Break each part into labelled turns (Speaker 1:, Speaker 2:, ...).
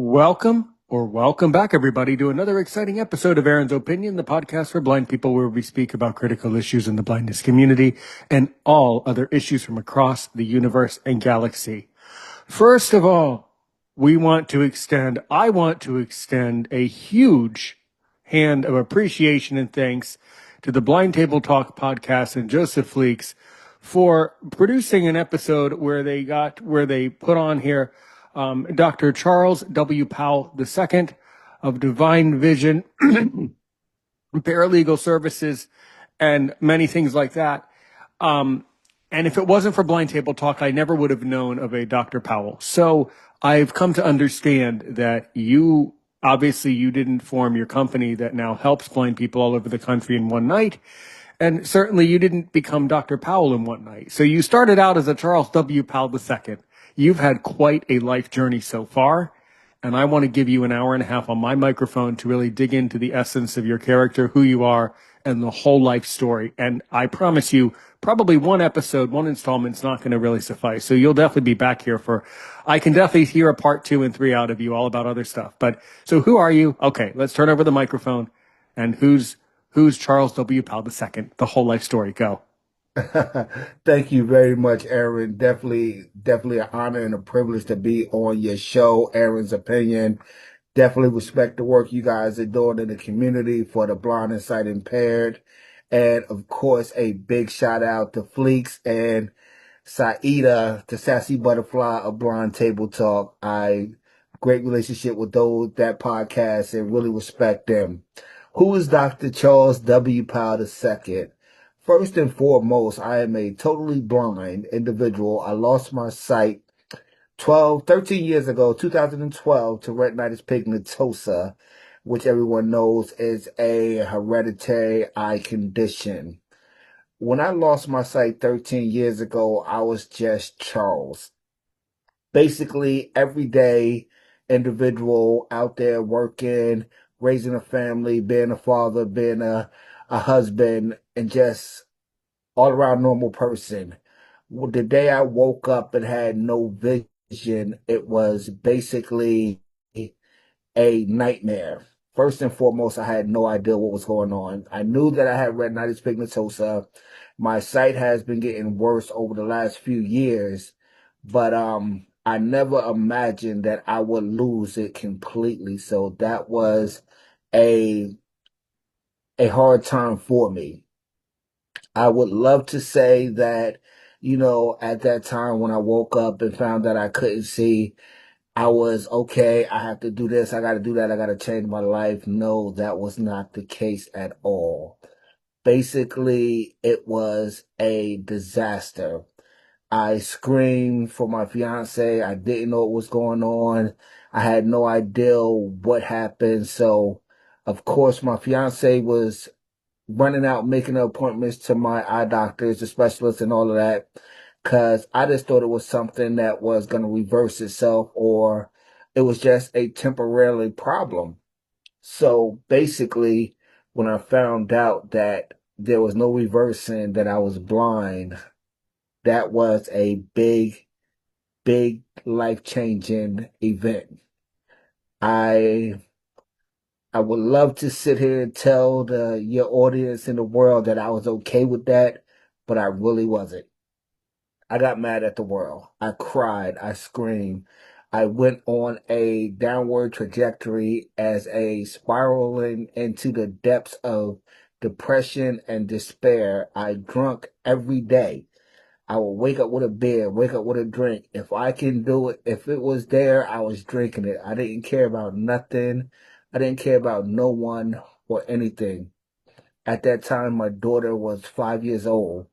Speaker 1: Welcome back, everybody, to another exciting episode of Aaron's Opinion, the podcast for blind people where we speak about critical issues in the blindness community and all other issues from across the universe and galaxy. First of all, I want to extend a huge hand of appreciation and thanks to the Blind Table Talk podcast and Joseph Fleeks for producing an episode where they put on here Dr. Charles W. Powell II of Devine Vision, Paralegal Services, and many things like that. And if it wasn't for Blind Table Talk, I never would have known of a Dr. Powell. So I've come to understand that you didn't form your company that now helps blind people all over the country in one night. And certainly you didn't become Dr. Powell in one night. So you started out as a Charles W. Powell II. You've had quite a life journey so far. And I want to give you an hour and a half on my microphone to really dig into the essence of your character, who you are, and the whole life story. And I promise you, probably one installment's not going to really suffice. So you'll definitely be back here I can definitely hear a part 2 and 3 out of you all about other stuff. But so who are you? Okay, let's turn over the microphone. And who's Charles W. Powell II? The whole life story. Go.
Speaker 2: Thank you very much, Aaron. Definitely an honor and a privilege to be on your show, Aaron's Opinion. Definitely respect the work you guys are doing in the community for the blind and sight impaired. And of course, a big shout out to Fleeks and Saida, the sassy butterfly of Blind Table Talk. Great relationship with that podcast and really respect them. Who is Dr. Charles W. Powell II? First and foremost, I am a totally blind individual. I lost my sight 13 years ago, 2012, to retinitis pigmentosa, which everyone knows is a hereditary eye condition. When I lost my sight 13 years ago, I was just Charles. Basically, everyday individual out there working, raising a family, being a father, being a husband, and just all around normal person. Well, the day I woke up and had no vision, it was basically a nightmare. First and foremost, I had no idea what was going on. I knew that I had retinitis pigmentosa. My sight has been getting worse over the last few years, but I never imagined that I would lose it completely. So that was a hard time for me. I would love to say that, at that time when I woke up and found that I couldn't see, I was okay. I have to do this. I got to do that. I got to change my life. No, that was not the case at all. Basically, it was a disaster. I screamed for my fiance. I didn't know what was going on. I had no idea what happened. So, of course, my fiance was running out, making appointments to my eye doctors, the specialists, and all of that, because I just thought it was something that was going to reverse itself, or it was just a temporary problem. So basically, when I found out that there was no reversing, that I was blind, that was a big, big life-changing event. I would love to sit here and tell your audience in the world that I was okay with that, but I really wasn't. I got mad at the world. I cried. I screamed. I went on a downward trajectory as a spiraling into the depths of depression and despair. I drank every day. I would wake up with a beer, wake up with a drink. If I can do it, if it was there, I was drinking it. I didn't care about nothing. I didn't care about no one or anything. At that time, my daughter was 5 years old.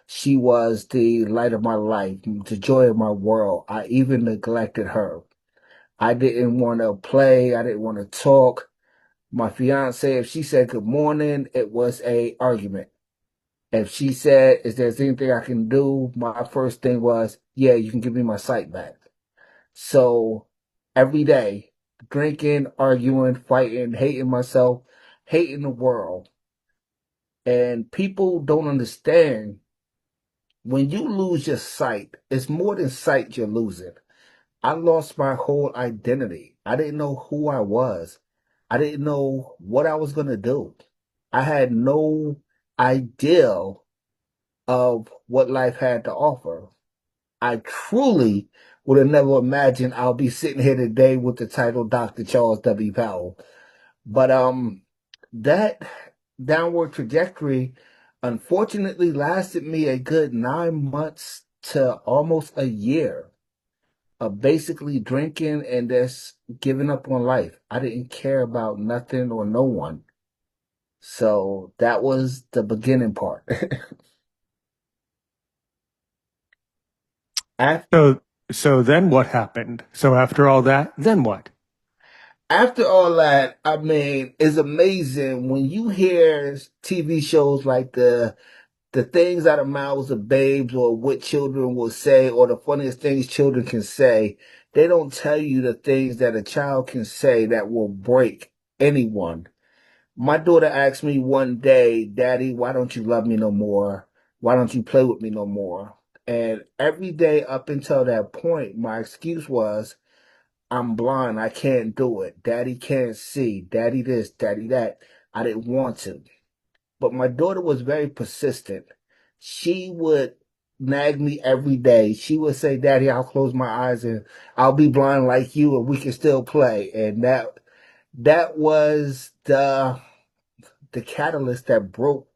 Speaker 2: She was the light of my life, the joy of my world. I even neglected her. I didn't want to play. I didn't want to talk. My fiance, if she said good morning, it was a argument. If she said, is there anything I can do? My first thing was, yeah, you can give me my sight back. So every day, drinking, arguing, fighting, hating myself, hating the world. And people don't understand when you lose your sight, it's more than sight you're losing. I lost my whole identity. I didn't know who I was. I didn't know what I was going to do. I had no idea of what life had to offer. I truly would have never imagined I'll be sitting here today with the title Dr. Charles W. Powell. But that downward trajectory unfortunately lasted me a good 9 months to almost a year of basically drinking and just giving up on life. I didn't care about nothing or no one. So that was the beginning part. Af-
Speaker 1: So, so then what happened? So after all that, then what?
Speaker 2: After all that, I mean, it's amazing when you hear TV shows like the things out of mouths of babes or what children will say or the funniest things children can say. They don't tell you the things that a child can say that will break anyone. My daughter asked me one day, Daddy, why don't you love me no more? Why don't you play with me no more? And every day up until that point, my excuse was, I'm blind. I can't do it. Daddy can't see. Daddy this, daddy that. I didn't want to. But my daughter was very persistent. She would nag me every day. She would say, Daddy, I'll close my eyes and I'll be blind like you and we can still play. And that was the catalyst that broke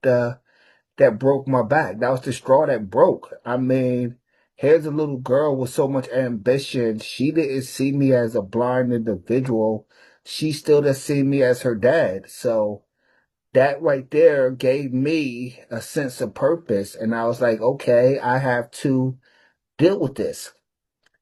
Speaker 2: my back. That was the straw that broke. I mean, here's a little girl with so much ambition. She didn't see me as a blind individual. She still just see me as her dad. So that right there gave me a sense of purpose. And I was like, okay, I have to deal with this.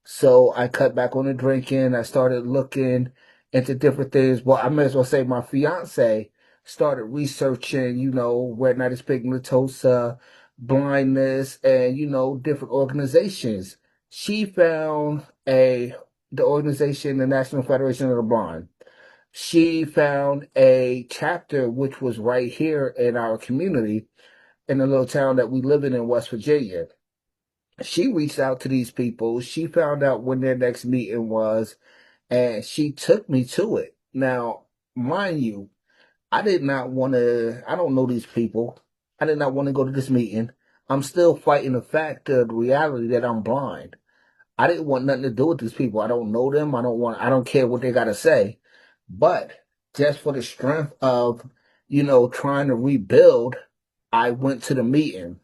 Speaker 2: So I cut back on the drinking. I started looking into different things. Well, I may as well say my fiance started researching, retinitis pigmentosa, blindness, and, different organizations. She found the organization, the National Federation of the Blind. She found a chapter which was right here in our community in the little town that we live in West Virginia. She reached out to these people. She found out when their next meeting was, and she took me to it. Now, mind you, I did not want to, I don't know these people. I did not want to go to this meeting. I'm still fighting the fact of the reality that I'm blind. I didn't want nothing to do with these people. I don't know them. I don't care what they got to say. But just for the strength of, trying to rebuild, I went to the meeting.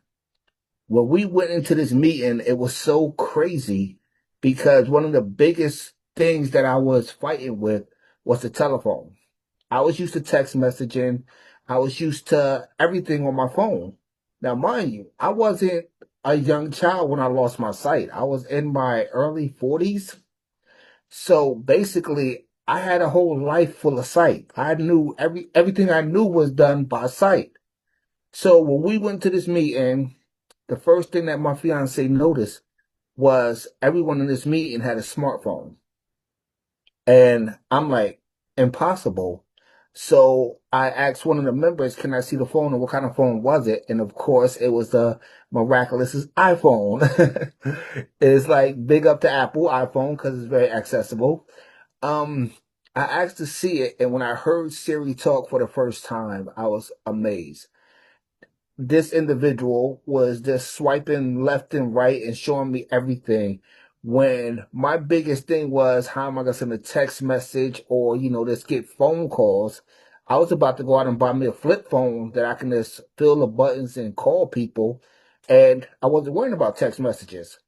Speaker 2: When we went into this meeting, it was so crazy because one of the biggest things that I was fighting with was the telephone. I was used to text messaging. I was used to everything on my phone. Now, mind you, I wasn't a young child when I lost my sight. I was in my early 40s. So basically, I had a whole life full of sight. I knew everything I knew was done by sight. So when we went to this meeting, the first thing that my fiance noticed was everyone in this meeting had a smartphone. And I'm like, impossible. So I asked one of the members, can I see the phone and what kind of phone was it? And of course, it was the miraculous iPhone. It's like big up to Apple iPhone because it's very accessible. Um, I asked to see it, and when I heard Siri talk for the first time, I was amazed. This individual was just swiping left and right and showing me everything. When my biggest thing was, how am I going to send a text message or, just get phone calls? I was about to go out and buy me a flip phone that I can just fill the buttons and call people. And I wasn't worrying about text messages.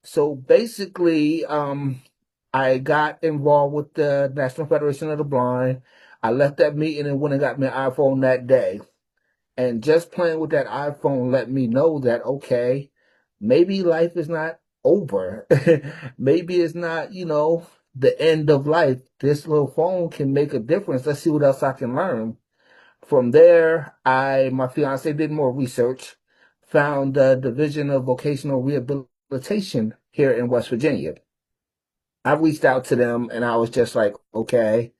Speaker 2: So basically, I got involved with the National Federation of the Blind. I left that meeting and went and got me an iPhone that day. And just playing with that iPhone let me know that, okay, maybe life is not over. Maybe it's not, the end of life. This little phone can make a difference. Let's see what else I can learn. From there, my fiance did more research, found the Division of Vocational Rehabilitation here in West Virginia. I reached out to them and I was just like, okay,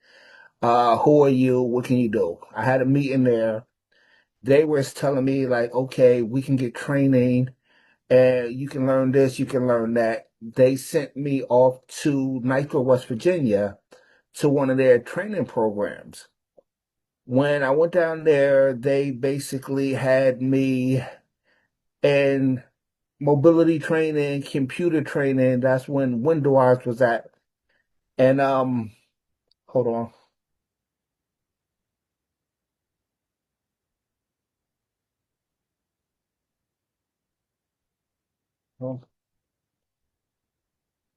Speaker 2: who are you? What can you do? I had a meeting there. They were telling me like, okay, we can get training and you can learn this, you can learn that. they sent me off to Nitro, West Virginia to one of their training programs. When I went down there, they basically had me in mobility training, computer training. That's when Window Arts was at. And hold on.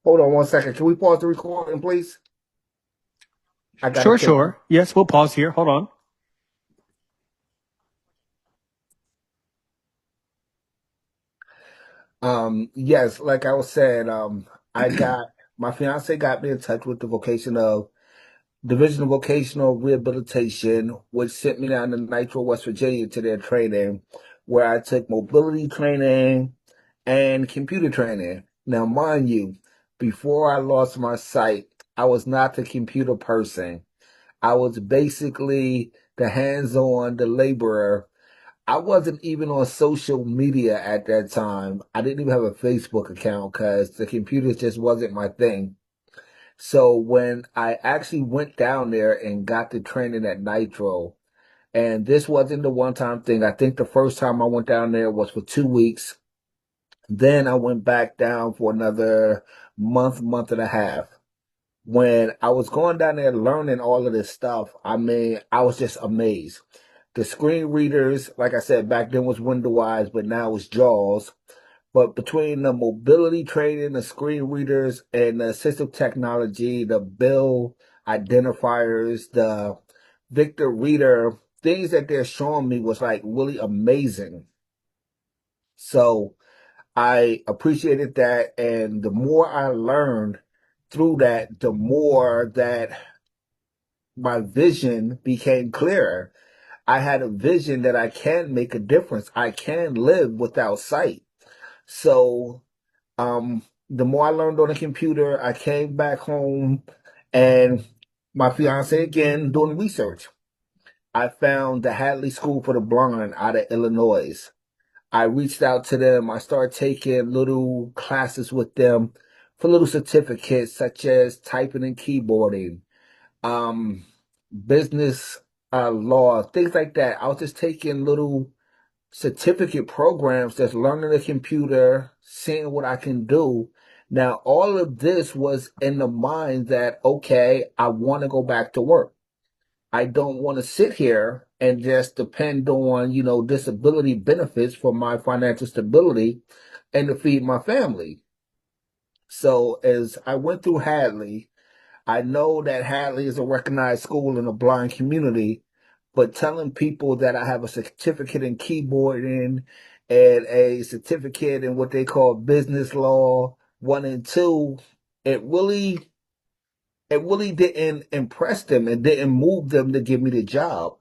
Speaker 2: Hold on 1 second. Can we pause the recording, please? I gotta
Speaker 1: Sure,
Speaker 2: take.
Speaker 1: sure. Yes, we'll pause here. Hold on.
Speaker 2: Yes, like I was saying, I got my fiance got me in touch with the Division of Vocational Rehabilitation, which sent me down to Nitro, West Virginia to their training, where I took mobility training and computer training. Now, mind you, before I lost my sight, I was not the computer person. I was basically the hands-on, the laborer. I wasn't even on social media at that time. I didn't even have a Facebook account because the computer just wasn't my thing. So when I actually went down there and got the training at Nitro, and this wasn't the one-time thing. I think the first time I went down there was for 2 weeks. Then I went back down for another month and a half. When I was going down there learning all of this stuff, I mean, I was just amazed. The screen readers, like I said, back then was window eyes, but now it's JAWS. But between the mobility training, the screen readers, and the assistive technology, the bill identifiers, the Victor reader, things that they're showing me was like really amazing. So I appreciated that. And the more I learned through that, the more that my vision became clearer. I had a vision that I can make a difference. I can live without sight. So the more I learned on the computer, I came back home and my fiance again doing research. I found the Hadley School for the Blind out of Illinois. I reached out to them. I started taking little classes with them for little certificates such as typing and keyboarding, um, business law, things like that. I was just taking little certificate programs that's learning the computer, seeing what I can do. Now, all of this was in the mind that, okay, I want to go back to work. I don't want to sit here and just depend on, disability benefits for my financial stability and to feed my family. So as I went through Hadley, I know that Hadley is a recognized school in the blind community, but telling people that I have a certificate in keyboarding and a certificate in what they call business law 1 and 2, it really it really didn't impress them and didn't move them to give me the job.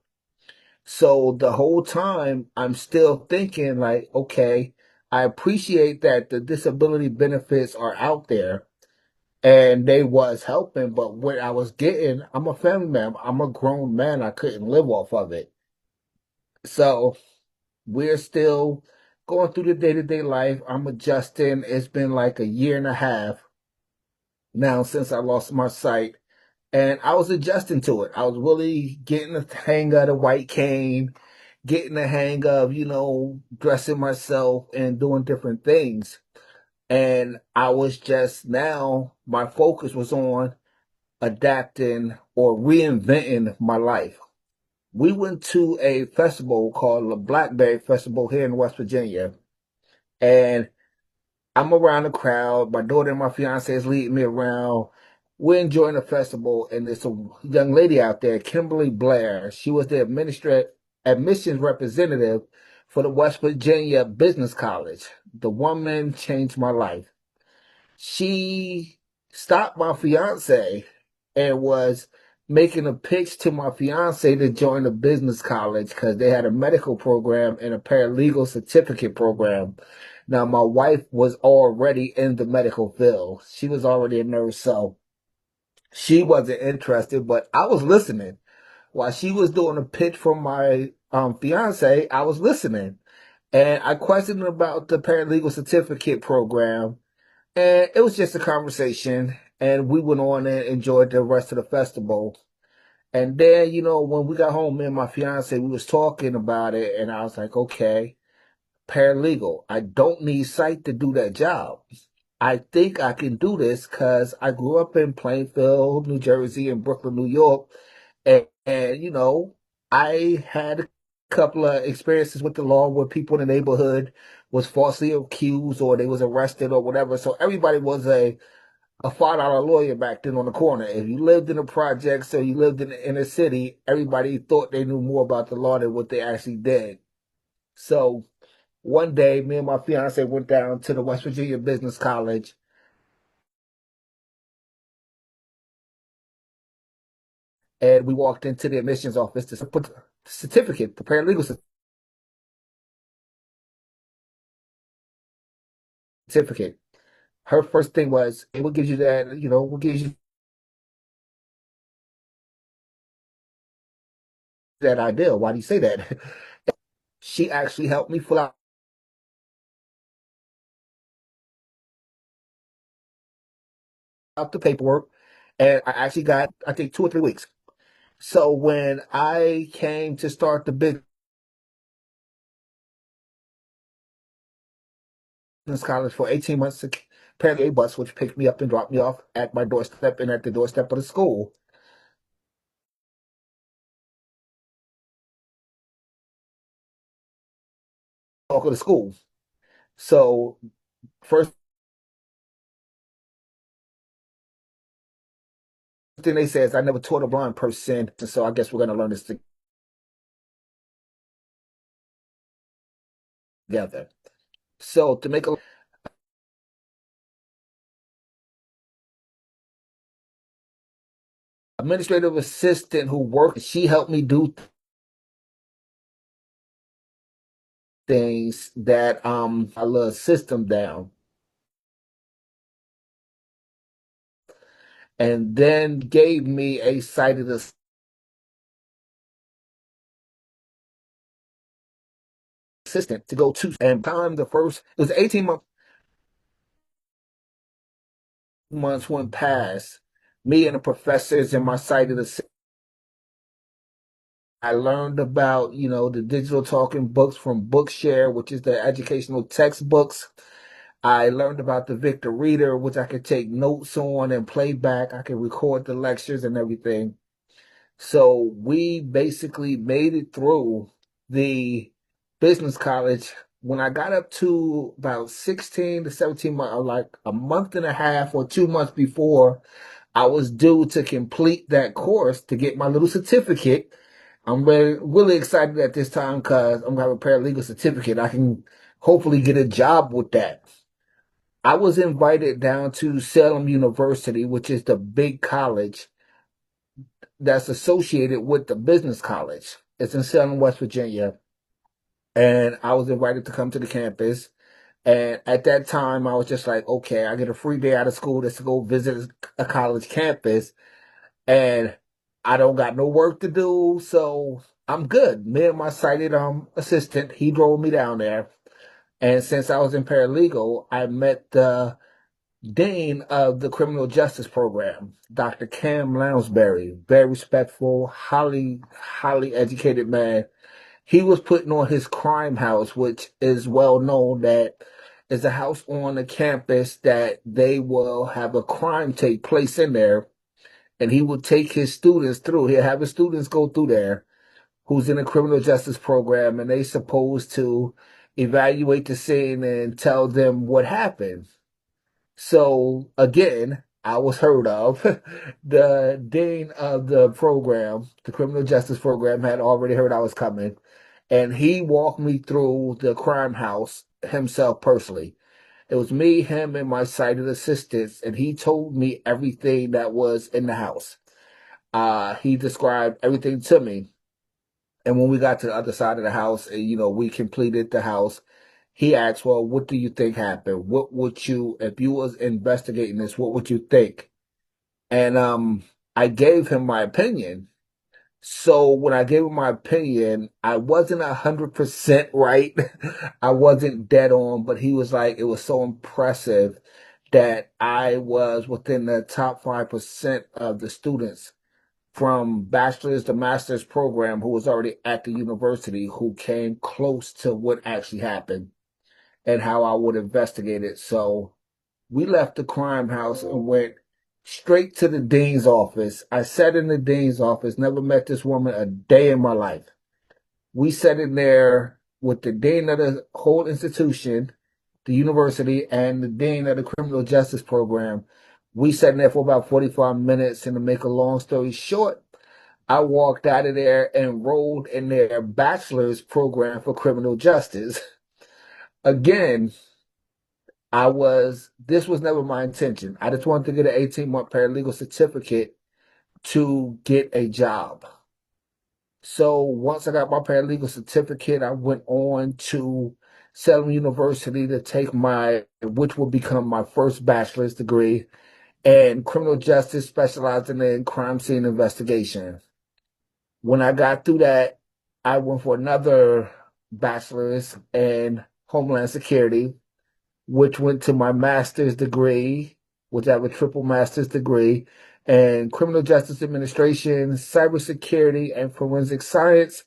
Speaker 2: So the whole time I'm still thinking like, okay, I appreciate that the disability benefits are out there and they was helping, but what I was getting, I'm a family man. I'm a grown man. I couldn't live off of it. So we're still going through the day-to-day life. I'm adjusting. It's been like a year and a half now since I lost my sight. And I was adjusting to it. I was really getting the hang of the white cane, getting the hang of, dressing myself and doing different things. And I was just now, my focus was on adapting or reinventing my life. We went to a festival called the Blackberry Festival here in West Virginia. And I'm around the crowd. My daughter and my fiance is leading me around. We're enjoying the festival, and there's a young lady out there, Kimberly Blair. She was the admissions representative for the West Virginia Business College. The woman changed my life. She stopped my fiance and was making a pitch to my fiance to join the business college because they had a medical program and a paralegal certificate program. Now, my wife was already in the medical field. She was already a nurse, so she wasn't interested, but I was listening. While she was doing a pitch for my fiance, I was listening. And I questioned about the paralegal certificate program. And it was just a conversation, and we went on and enjoyed the rest of the festival. And then, when we got home, me and my fiance, we was talking about it, and I was like, okay, paralegal. I don't need sight to do that job. I think I can do this because I grew up in Plainfield, New Jersey, and Brooklyn, New York. And I had a couple of experiences with the law where people in the neighborhood was falsely accused or they was arrested or whatever. So everybody was a $5 lawyer back then on the corner. If you lived in the projects or you lived in the inner city, everybody thought they knew more about the law than what they actually did. So one day, me and my fiance went down to the West Virginia Business College, and we walked into the admissions office to put the certificate, the paralegal certificate. Her first thing was, "Hey, what gives you that, what gives you that idea? Why do you say that?" She actually helped me fill out the paperwork, and I actually got, I think, 2 or 3 weeks. So when I came to start the business college for 18 months, apparently a bus, which picked me up and dropped me off at my doorstep and at the doorstep of the school, walk of the school. So first thing they say is, I never taught a blind person, so I guess we're going to learn this together. So to make a administrative assistant who worked, she helped me do things that I love system down, and then gave me a sighted assistant to go to. And time the first, it was 18 months went past. Me and the professors and my sighted assistant, I learned about, the digital talking books from Bookshare, which is the educational textbooks. I learned about the Victor Reader, which I could take notes on and play back. I could record the lectures and everything. So we basically made it through the business college. When I got up to about 16 to 17 months, like a month and a half or 2 months before I was due to complete that course to get my little certificate. I'm really excited at this time because I'm going to have a paralegal certificate. I can hopefully get a job with that. I was invited down to Salem University, which is the big college that's associated with the business college. It's in Salem, West Virginia. And I was invited to come to the campus. And at that time, I was just like, okay, I get a free day out of school just to go visit a college campus. And I don't got no work to do. So I'm good. Me and my sighted assistant, he drove me down there. And since I was in paralegal, I met the dean of the criminal justice program, Dr. Cam Lounsbury, very respectful, highly educated man. He was putting on his crime house, which is well known that is a house on the campus that they will have a crime take place in there. And he will take his students through. He'll have his students go through there who's in a criminal justice program, and they supposed to evaluate the scene and tell them what happened. So again, I was heard of. The dean of the program, the criminal justice program, had already heard I was coming, and he walked me through the crime house himself personally. It was me, him, and my sighted assistants, and he told me everything that was in the house. He described everything to me. And when we got to the other side of the house and, we completed the house, he asked, well, what do you think happened? What would you, if you was investigating this, what would you think? And I gave him my opinion. So when I gave him my opinion, I wasn't 100% right. I wasn't dead on, but he was like, it was so impressive that I was within the top 5% of the students from bachelor's to master's program who was already at the university who came close to what actually happened and how I would investigate it. So we left the crime house and went straight to the dean's office. I sat in the dean's office, never met this woman a day in my life. We sat in there with the dean of the whole institution, the university, and the dean of the criminal justice program. We sat in there for about 45 minutes, and to make a long story short, I walked out of there and enrolled in their bachelor's program for criminal justice. Again, this was never my intention. I just wanted to get an 18-month paralegal certificate to get a job. So once I got my paralegal certificate, I went on to Salem University to take which will become my first bachelor's degree in criminal justice, specializing in crime scene investigation. When I got through that, I went for another bachelor's in Homeland Security, which went to my master's degree, which I have a triple master's degree in criminal justice administration, cybersecurity, and forensic science.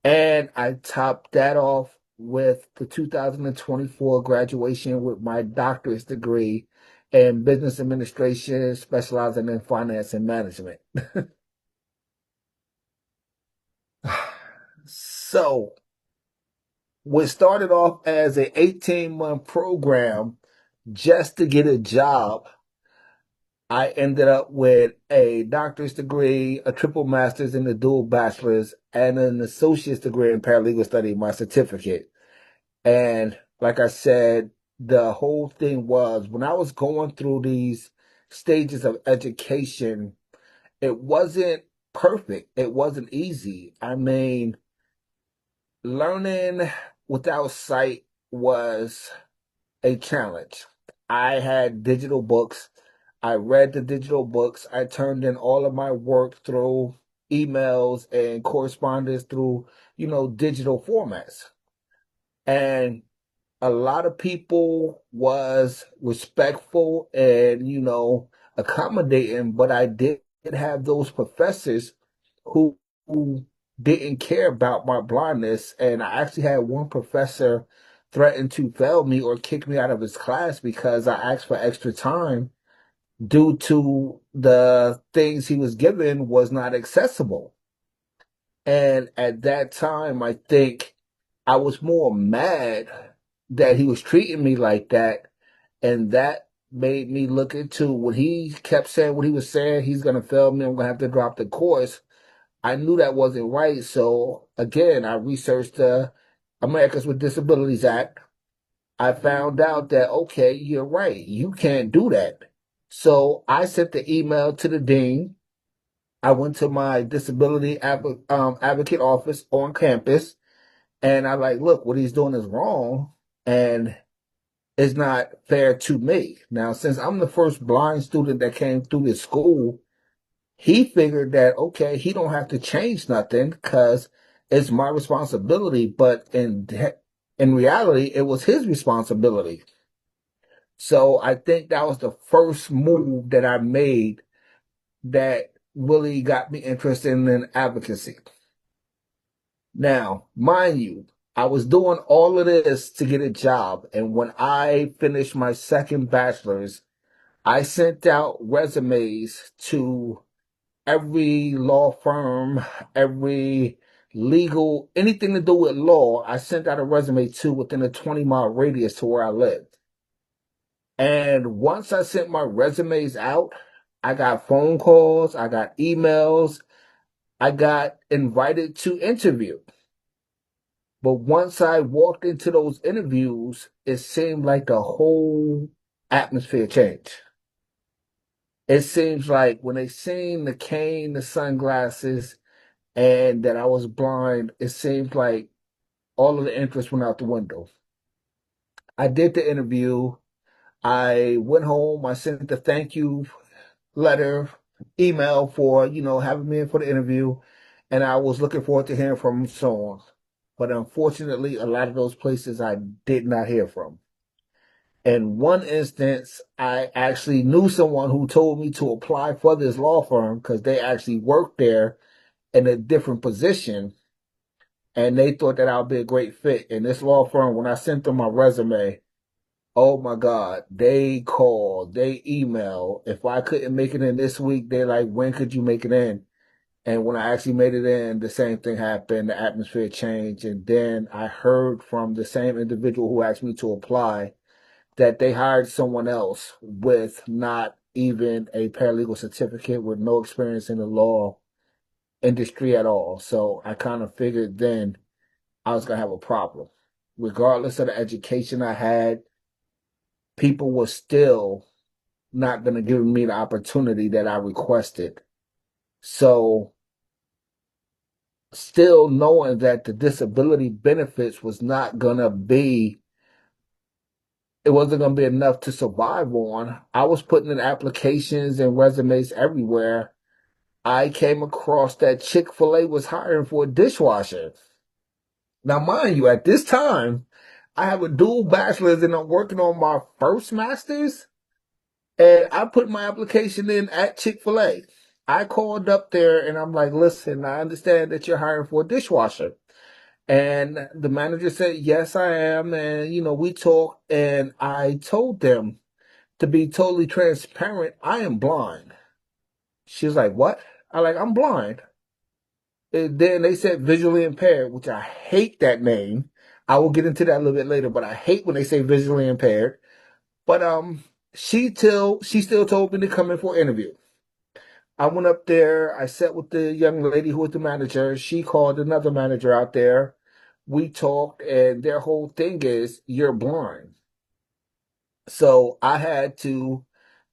Speaker 2: And I topped that off with the 2024 graduation with my doctorate degree in business administration, specializing in finance and management. So, what started off as an 18-month program just to get a job, I ended up with a doctor's degree, a triple master's, and a dual bachelor's, and an associate's degree in paralegal study, my certificate. And like I said, the whole thing was when I was going through these stages of education, it wasn't perfect. It wasn't easy. I mean, learning without sight was a challenge. I had digital books. I read the digital books. I turned in all of my work through emails and correspondence through, digital formats. And a lot of people was respectful and, accommodating, but I did have those professors who didn't care about my blindness. And I actually had one professor threaten to fail me or kick me out of his class because I asked for extra time due to the things he was given was not accessible. And at that time, I think I was more mad that he was treating me like that. And that made me look into when he kept saying what he was saying, he's going to fail me, I'm going to have to drop the course. I knew that wasn't right. So again, I researched the Americans with Disabilities Act. I found out that, okay, you're right. You can't do that. So I sent the email to the dean. I went to my advocate office on campus, and I like, look, what he's doing is wrong and it's not fair to me. Now, since I'm the first blind student that came through this school, he figured that, okay, he don't have to change nothing because it's my responsibility. But in reality, it was his responsibility. So I think that was the first move that I made that really got me interested in advocacy. Now, mind you, I was doing all of this to get a job. And when I finished my second bachelor's, I sent out resumes to every law firm, every legal, anything to do with law. I sent out a resume to within a 20-mile radius to where I lived. And once I sent my resumes out, I got phone calls, I got emails, I got invited to interview. But once I walked into those interviews, it seemed like the whole atmosphere changed. It seems like when they seen the cane, the sunglasses, and that I was blind, it seemed like all of the interest went out the window. I did the interview. I went home. I sent the thank you letter, email for, having me in for the interview. And I was looking forward to hearing from so on. But unfortunately, a lot of those places I did not hear from. In one instance, I actually knew someone who told me to apply for this law firm because they actually worked there in a different position, and they thought that I would be a great fit. And this law firm, when I sent them my resume, oh my God, they called, they emailed. If I couldn't make it in this week, they're like, when could you make it in? And when I actually made it in, the same thing happened. The atmosphere changed. And then I heard from the same individual who asked me to apply that they hired someone else with not even a paralegal certificate, with no experience in the law industry at all. So I kind of figured then I was going to have a problem. Regardless of the education I had, people were still not going to give me the opportunity that I requested. So still knowing that the disability benefits was not going to be, it wasn't going to be enough to survive on, I was putting in applications and resumes everywhere. I came across that Chick-fil-A was hiring for a dishwasher. Now, mind you, at this time, I have a dual bachelor's and I'm working on my first master's. And I put my application in at Chick-fil-A. I called up there and I'm like, listen, I understand that you're hiring for a dishwasher. And the manager said, yes, I am. And, we talked and I told them, to be totally transparent, I am blind. She was like, what? I'm blind. And then they said visually impaired, which I hate that name. I will get into that a little bit later, but I hate when they say visually impaired. But she still told me to come in for an interview. I went up there. I sat with the young lady who was the manager. She called another manager out there. We talked, and their whole thing is you're blind. So I had to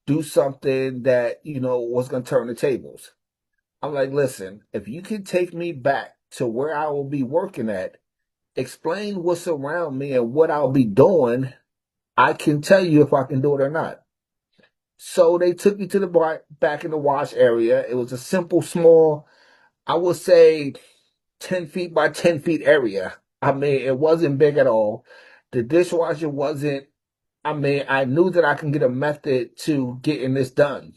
Speaker 2: do something that, was going to turn the tables. I'm like, listen, if you can take me back to where I will be working at, explain what's around me and what I'll be doing, I can tell you if I can do it or not. So they took me to the back in the wash area. It was a simple, small, I would say 10 feet by 10 feet area. I mean, it wasn't big at all. The dishwasher wasn't, I knew that I can get a method to getting this done.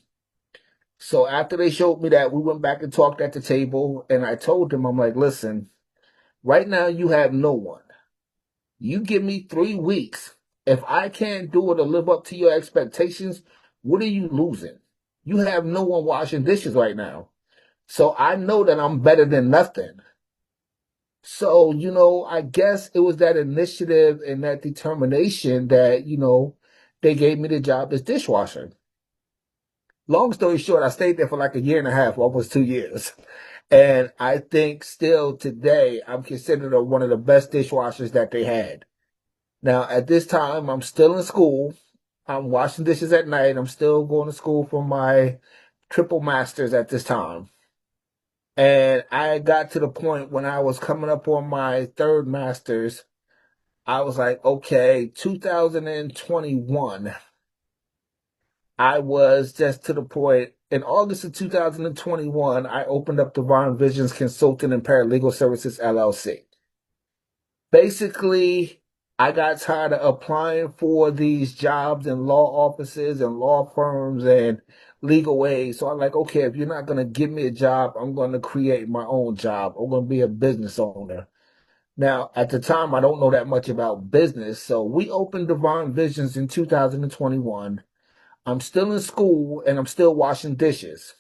Speaker 2: So after they showed me that, we went back and talked at the table, and I told them, I'm like, listen, right now you have no one. You give me 3 weeks. If I can't do it or live up to your expectations, what are you losing? You have no one washing dishes right now. So I know that I'm better than nothing. So, I guess it was that initiative and that determination that, they gave me the job as dishwasher. Long story short, I stayed there for like a year and a half, almost 2 years. And I think still today, I'm considered one of the best dishwashers that they had. Now, at this time, I'm still in school. I'm washing dishes at night. I'm still going to school for my triple masters at this time. And I got to the point when I was coming up on my third master's, I was like, okay, 2021, I was just to the point. In August of 2021, I opened up Devine Visions Consulting and Paralegal Services, LLC. Basically, I got tired of applying for these jobs in law offices and law firms and legal aids. So I'm like, okay, if you're not going to give me a job, I'm going to create my own job. I'm going to be a business owner. Now, at the time, I don't know that much about business. So we opened Devine Visions in 2021. I'm still in school and I'm still washing dishes.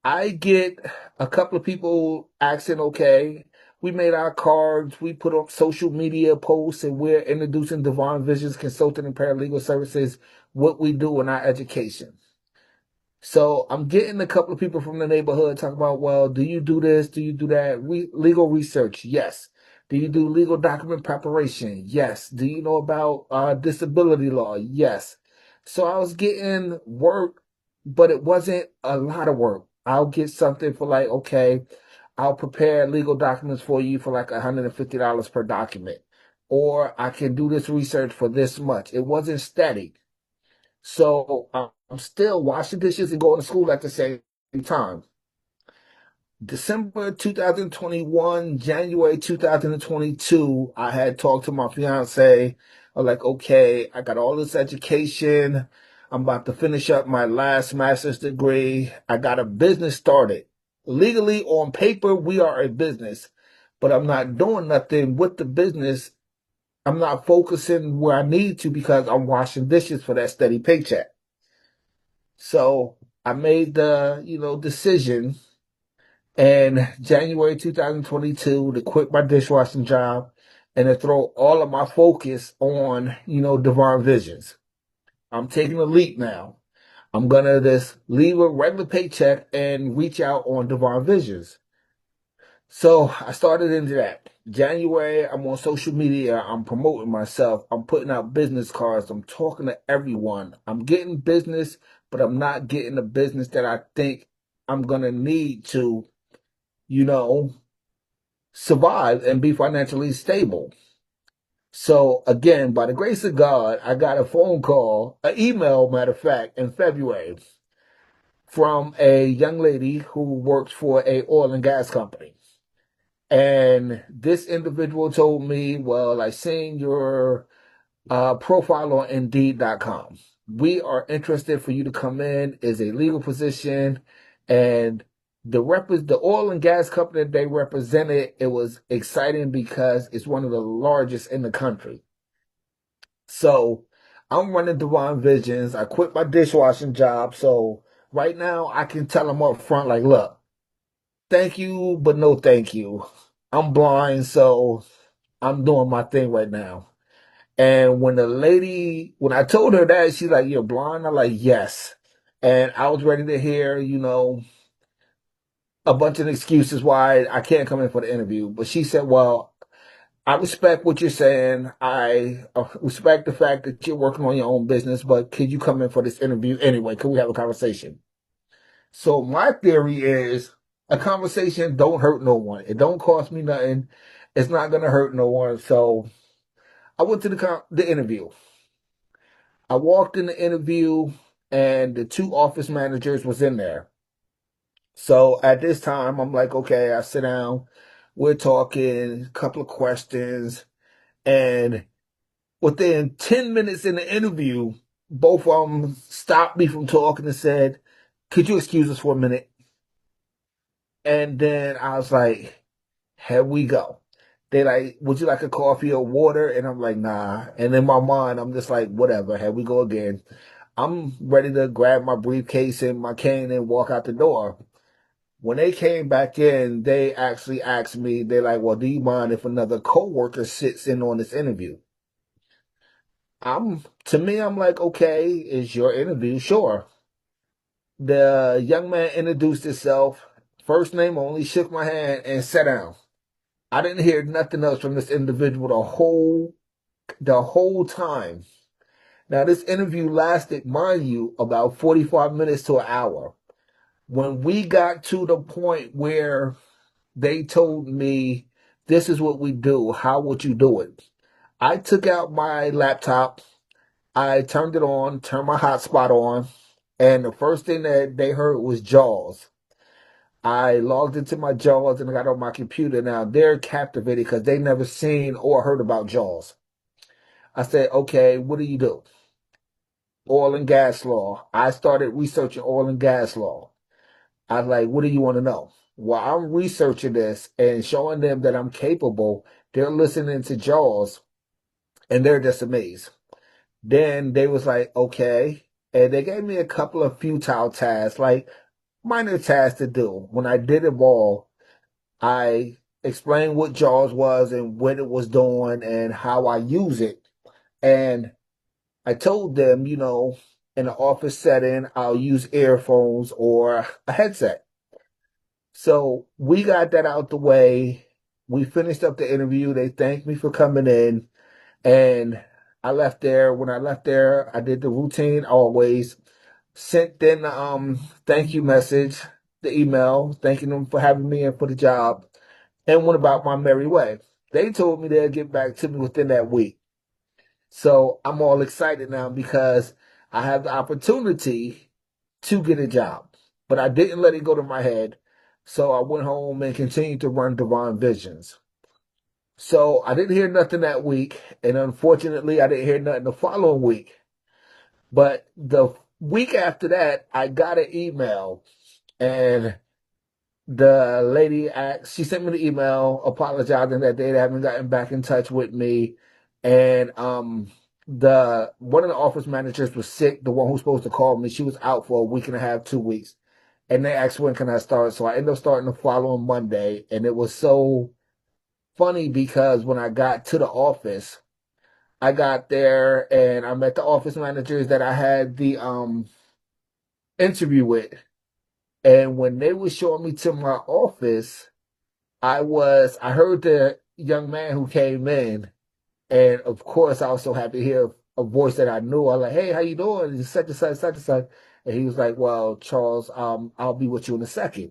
Speaker 2: I get a couple of people asking, okay, we made our cards, we put up social media posts, and we're introducing Devine Visions Consulting and Paralegal Services, what we do in our education. So I'm getting a couple of people from the neighborhood talking about, well, do you do this? Do you do that? Legal research? Yes. Do you do legal document preparation? Yes. Do you know about disability law? Yes. So I was getting work, but it wasn't a lot of work. I'll get something for like, okay, I'll prepare legal documents for you for like $150 per document. Or I can do this research for this much. It wasn't steady. So I'm still washing dishes and going to school at the same time. December 2021, January 2022, I had talked to my fiance. I'm like, okay, I got all this education. I'm about to finish up my last master's degree. I got a business started. Legally, on paper, we are a business, but I'm not doing nothing with the business. I'm not focusing where I need to because I'm washing dishes for that steady paycheck. So I made the, decision in January 2022 to quit my dishwashing job and to throw all of my focus on, Devine Visions. I'm taking a leap now. I'm gonna just leave a regular paycheck and reach out on Devine Visions. So I started into that. January, I'm on social media. I'm promoting myself. I'm putting out business cards. I'm talking to everyone. I'm getting business, but I'm not getting the business that I think I'm gonna need to, you know, survive and be financially stable. So again, by the grace of God, I got a phone call, an email, matter of fact, in February from a young lady who works for a oil and gas company. And this individual told me, well, I seen your profile on Indeed.com. We are interested for you to come in as a legal position, and the oil and gas company that they represented, it was exciting because it's one of the largest in the country. So I'm running Devine Visions. I quit my dishwashing job. So right now I can tell them up front, like, look, thank you, but no thank you. I'm blind, so I'm doing my thing right now. And when I told her that, she's like, you're blind? I'm like, yes. And I was ready to hear, a bunch of excuses why I can't come in for the interview. But she said, well, I respect what you're saying. I respect the fact that you're working on your own business, but could you come in for this interview anyway? Could we have a conversation? So my theory is a conversation don't hurt no one. It don't cost me nothing. It's not going to hurt no one. So I went to the interview. I walked in the interview and the two office managers was in there. So at this time, I'm like, okay, I sit down. We're talking, a couple of questions. And within 10 minutes in the interview, both of them stopped me from talking and said, could you excuse us for a minute? And then I was like, here we go. They like, would you like a coffee or water? And I'm like, nah. And in my mind, I'm just like, whatever. Here we go again. I'm ready to grab my briefcase and my cane and walk out the door. When they came back in, they actually asked me, they're like, well, do you mind if another coworker sits in on this interview? To me, I'm like, okay, is your interview? Sure. The young man introduced himself, first name only, shook my hand and sat down. I didn't hear nothing else from this individual the whole time. Now, this interview lasted, mind you, about 45 minutes to an hour. When we got to the point where they told me, this is what we do, how would you do it? I took out my laptop, I turned it on, turned my hotspot on, and the first thing that they heard was Jaws. I logged into my Jaws and I got on my computer. Now they're captivated because they never seen or heard about Jaws. I said, okay, what do you do? Oil and gas law. I started researching oil and gas law. I was like, what do you want to know? While I'm researching this and showing them that I'm capable, they're listening to Jaws and they're just amazed. Then they was like, okay. And they gave me a couple of futile tasks, like minor tasks to do. When I did it all, I explained what Jaws was and what it was doing and how I use it. And I told them, in an office setting, I'll use earphones or a headset. So we got that out the way. We finished up the interview. They thanked me for coming in. And I left there. When I left there, I did the routine always. Sent in the thank you message, the email, thanking them for having me in for the job, and went about my merry way. They told me they'd get back to me within that week. So I'm all excited now because I have the opportunity to get a job. But I didn't let it go to my head. So I went home and continued to run Devine Visions. So I didn't hear nothing that week. And unfortunately, I didn't hear nothing the following week. But the week after that, I got an email and the lady she sent me the email apologizing that they haven't gotten back in touch with me. And the one of the office managers was sick, the one who's supposed to call me. She was out for a week and a half, 2 weeks. And they asked when can I start. So I ended up starting the following Monday. And it was so funny because when I got to the office, I got there and I met the office managers that I had the interview with. And when they were showing me to my office, I heard the young man who came in, and of course I was so happy to hear a voice that I knew. I was like, "Hey, how you doing?" And such and such, such and such. And he was like, "Well, Charles, I'll be with you in a second."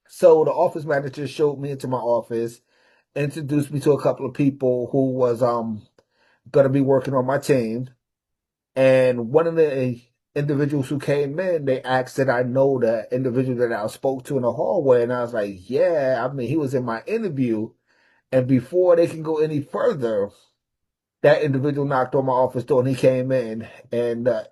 Speaker 2: So the office manager showed me into my office, introduced me to a couple of people who was gonna be working on my team. And one of the individuals who came in, they asked that I know the individual that I spoke to in the hallway. And I was like, yeah, I mean, he was in my interview. And before they can go any further, that individual knocked on my office door and he came in. And the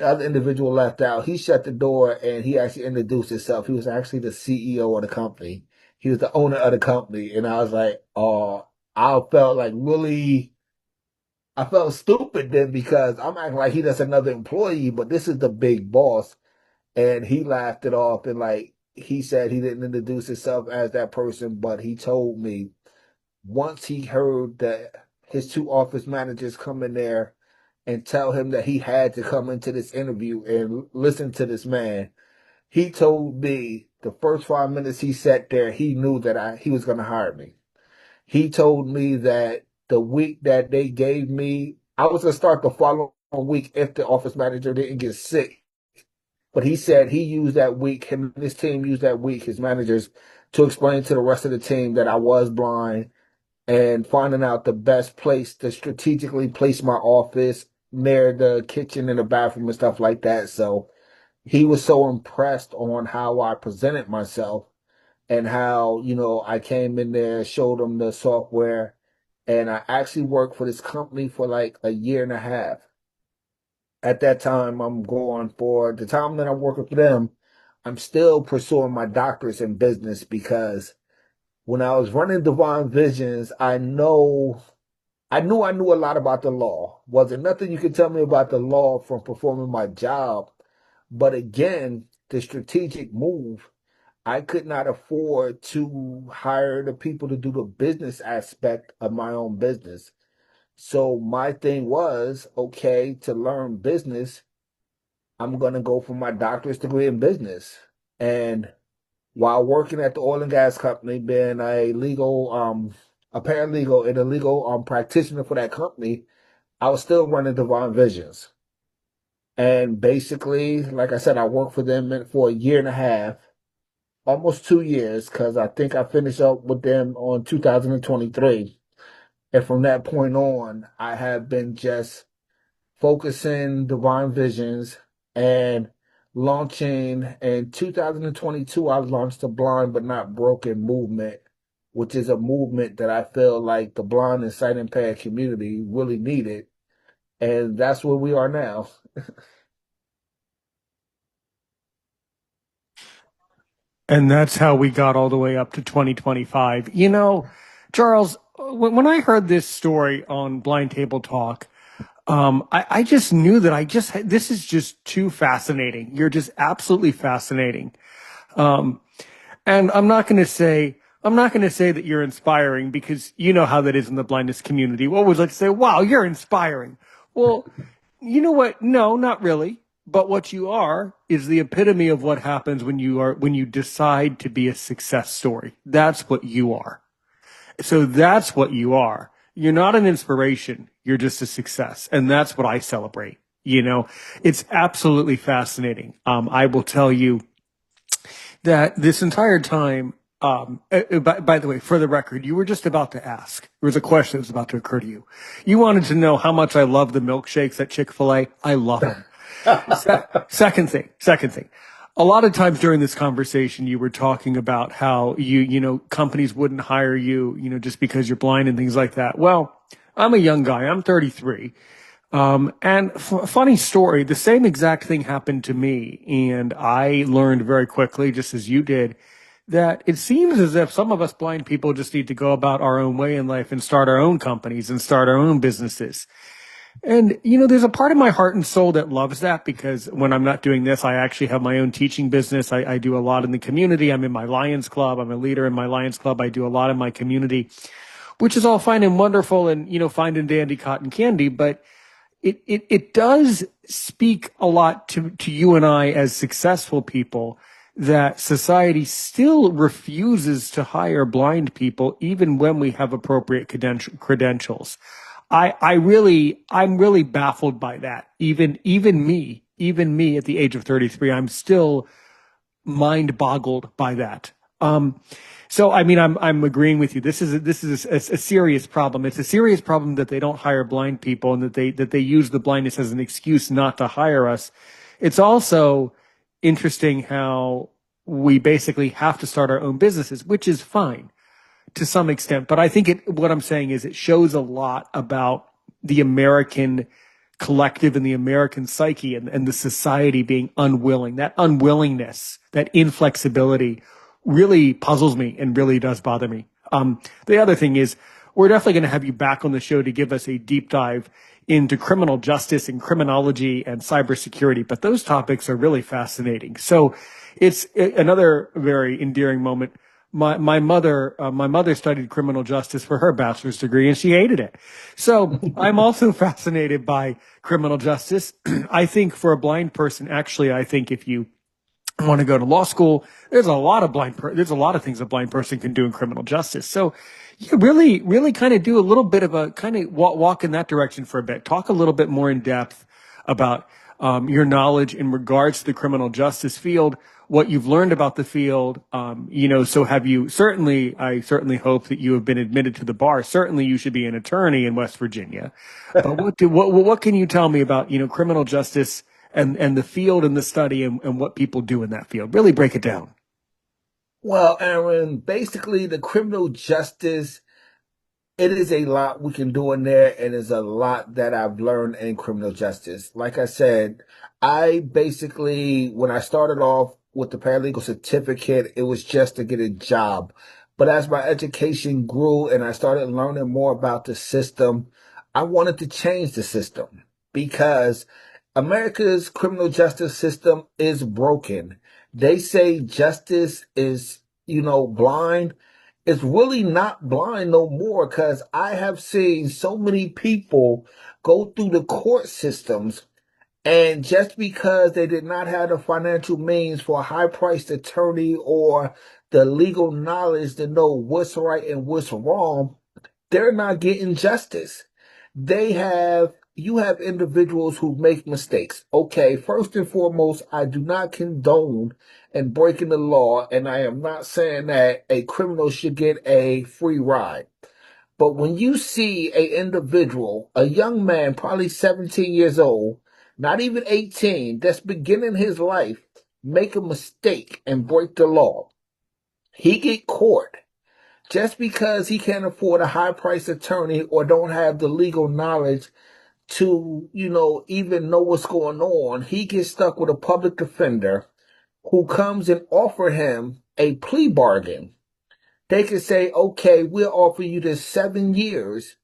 Speaker 2: other individual left out. He shut the door and he actually introduced himself. He was actually the CEO of the company. He was the owner of the company. And I was like, oh, I felt like really I felt stupid then because I'm acting like he just another employee, but this is the big boss. And he laughed it off and like he said he didn't introduce himself as that person, but he told me once he heard that his two office managers come in there and tell him that he had to come into this interview and listen to this man, he told me the first 5 minutes he sat there, he knew that he was going to hire me. He told me that the week that they gave me, I was going to start the following week if the office manager didn't get sick. But he said he used that week, him and his team used that week, his managers, to explain to the rest of the team that I was blind and finding out the best place to strategically place my office near the kitchen and the bathroom and stuff like that. So he was so impressed on how I presented myself and how, I came in there, showed them the software, and I actually worked for this company for like a year and a half. At that time, I'm going for the time that I'm working for them, I'm still pursuing my doctorates in business because when I was running Devine Visions, I knew a lot about the law. Wasn't nothing you could tell me about the law from performing my job. But again, the strategic move I could not afford to hire the people to do the business aspect of my own business. So my thing was, okay, to learn business, I'm going to go for my doctorate degree in business. And while working at the oil and gas company, being a paralegal and a legal practitioner for that company, I was still running Divine Visions. And basically, like I said, I worked for them for a year and a half, almost 2 years, because I think I finished up with them on 2023. And from that point on, I have been just focusing Divine Visions and launching in 2022. I launched the Blind But Not Broken movement, which is a movement that I feel like the blind and sight impaired community really needed. And that's where we are now.
Speaker 1: And that's how we got all the way up to 2025. Charles, when I heard this story on Blind Table Talk, I just knew that this is just too fascinating. You're just absolutely fascinating. Um, and I'm not going to say that you're inspiring because you know how that is in the blindness community. What would like to say, wow, you're inspiring. Well, you know what? No, not really. But what you are is the epitome of what happens when you decide to be a success story. That's what you are. So that's what you are. You're not an inspiration. You're just a success. And that's what I celebrate. It's absolutely fascinating. I will tell you that this entire time, by the way, for the record, you were just about to ask. There was a question that was about to occur to you. You wanted to know how much I love the milkshakes at Chick-fil-A. I love them. Second thing. a lot of times during this conversation, you were talking about how companies wouldn't hire you, just because you're blind and things like that. Well, I'm a young guy. I'm 33. And funny story, the same exact thing happened to me. And I learned very quickly, just as you did, that it seems as if some of us blind people just need to go about our own way in life and start our own companies and start our own businesses. And, there's a part of my heart and soul that loves that, because when I'm not doing this, I actually have my own teaching business. I do a lot in the community. I'm in my Lions Club. I'm a leader in my Lions Club. I do a lot in my community, which is all fine and wonderful and, fine and dandy cotton candy. But it does speak a lot to you and I as successful people that society still refuses to hire blind people, even when we have appropriate credentials. I'm really baffled by that. Even me at the age of 33, I'm still mind boggled by that. So I mean, I'm agreeing with you. This is a serious problem. It's a serious problem that they don't hire blind people, and that they use the blindness as an excuse not to hire us. It's also interesting how we basically have to start our own businesses, which is fine to some extent. But I think what I'm saying is it shows a lot about the American collective and the American psyche, and the society being unwilling. That unwillingness, that inflexibility really puzzles me and really does bother me. The other thing is, we're definitely going to have you back on the show to give us a deep dive into criminal justice and criminology and cybersecurity. But those topics are really fascinating. So it's another very endearing moment. My mother studied criminal justice for her bachelor's degree, and she hated it. So I'm also fascinated by criminal justice. I think for a blind person, actually, I think if you want to go to law school, there's a lot of there's a lot of things a blind person can do in criminal justice. So you really kind of do a little bit of a kind of walk in that direction for a bit. Talk a little bit more in depth about your knowledge in regards to the criminal justice field, what you've learned about the field. So have you I certainly hope that you have been admitted to the bar. Certainly you should be an attorney in West Virginia. But what can you tell me about, criminal justice and the field and the study, and what people do in that field? Really break it down.
Speaker 2: Well, Aaron, basically the criminal justice, it is a lot we can do in there, and there's a lot that I've learned in criminal justice. Like I said, I basically, when I started off with the paralegal certificate, it was just to get a job. But as my education grew and I started learning more about the system, I wanted to change the system, because America's criminal justice system is broken. They say justice is, blind. It's really not blind no more, because I have seen so many people go through the court systems, and just because they did not have the financial means for a high-priced attorney or the legal knowledge to know what's right and what's wrong, they're not getting justice. You have individuals who make mistakes. Okay, first and foremost, I do not condone and breaking the law, and I am not saying that a criminal should get a free ride. But when you see a individual, a young man, probably 17 years old, not even 18, that's beginning his life, make a mistake and break the law, he get caught. Just because he can't afford a high priced attorney or don't have the legal knowledge to, even know what's going on, he gets stuck with a public defender who comes and offer him a plea bargain. They can say, okay, we'll offer you this 7 years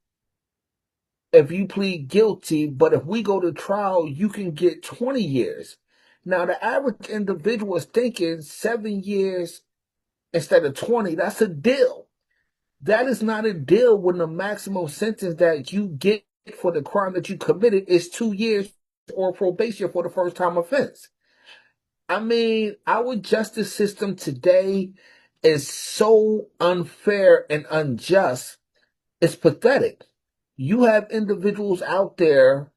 Speaker 2: if you plead guilty, but if we go to trial, you can get 20 years. Now, the average individual is thinking 7 years instead of 20. That's a deal. That is not a deal when the maximum sentence that you get for the crime that you committed is 2 years or probation for the first time offense. I mean, our justice system today is so unfair and unjust. It's pathetic. You have individuals out there,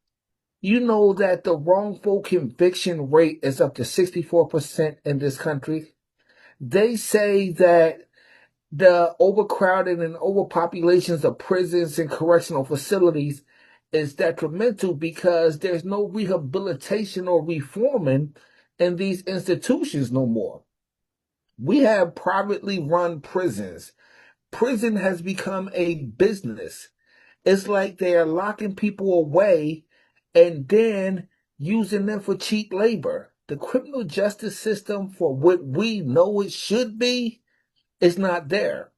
Speaker 2: that the wrongful conviction rate is up to 64% in this country. They say that the overcrowding and overpopulations of prisons and correctional facilities is detrimental because there's no rehabilitation or reforming in these institutions no more. We have privately run prisons. Prison has become a business. It's like they're locking people away and then using them for cheap labor. The criminal justice system, for what we know it should be, is not there.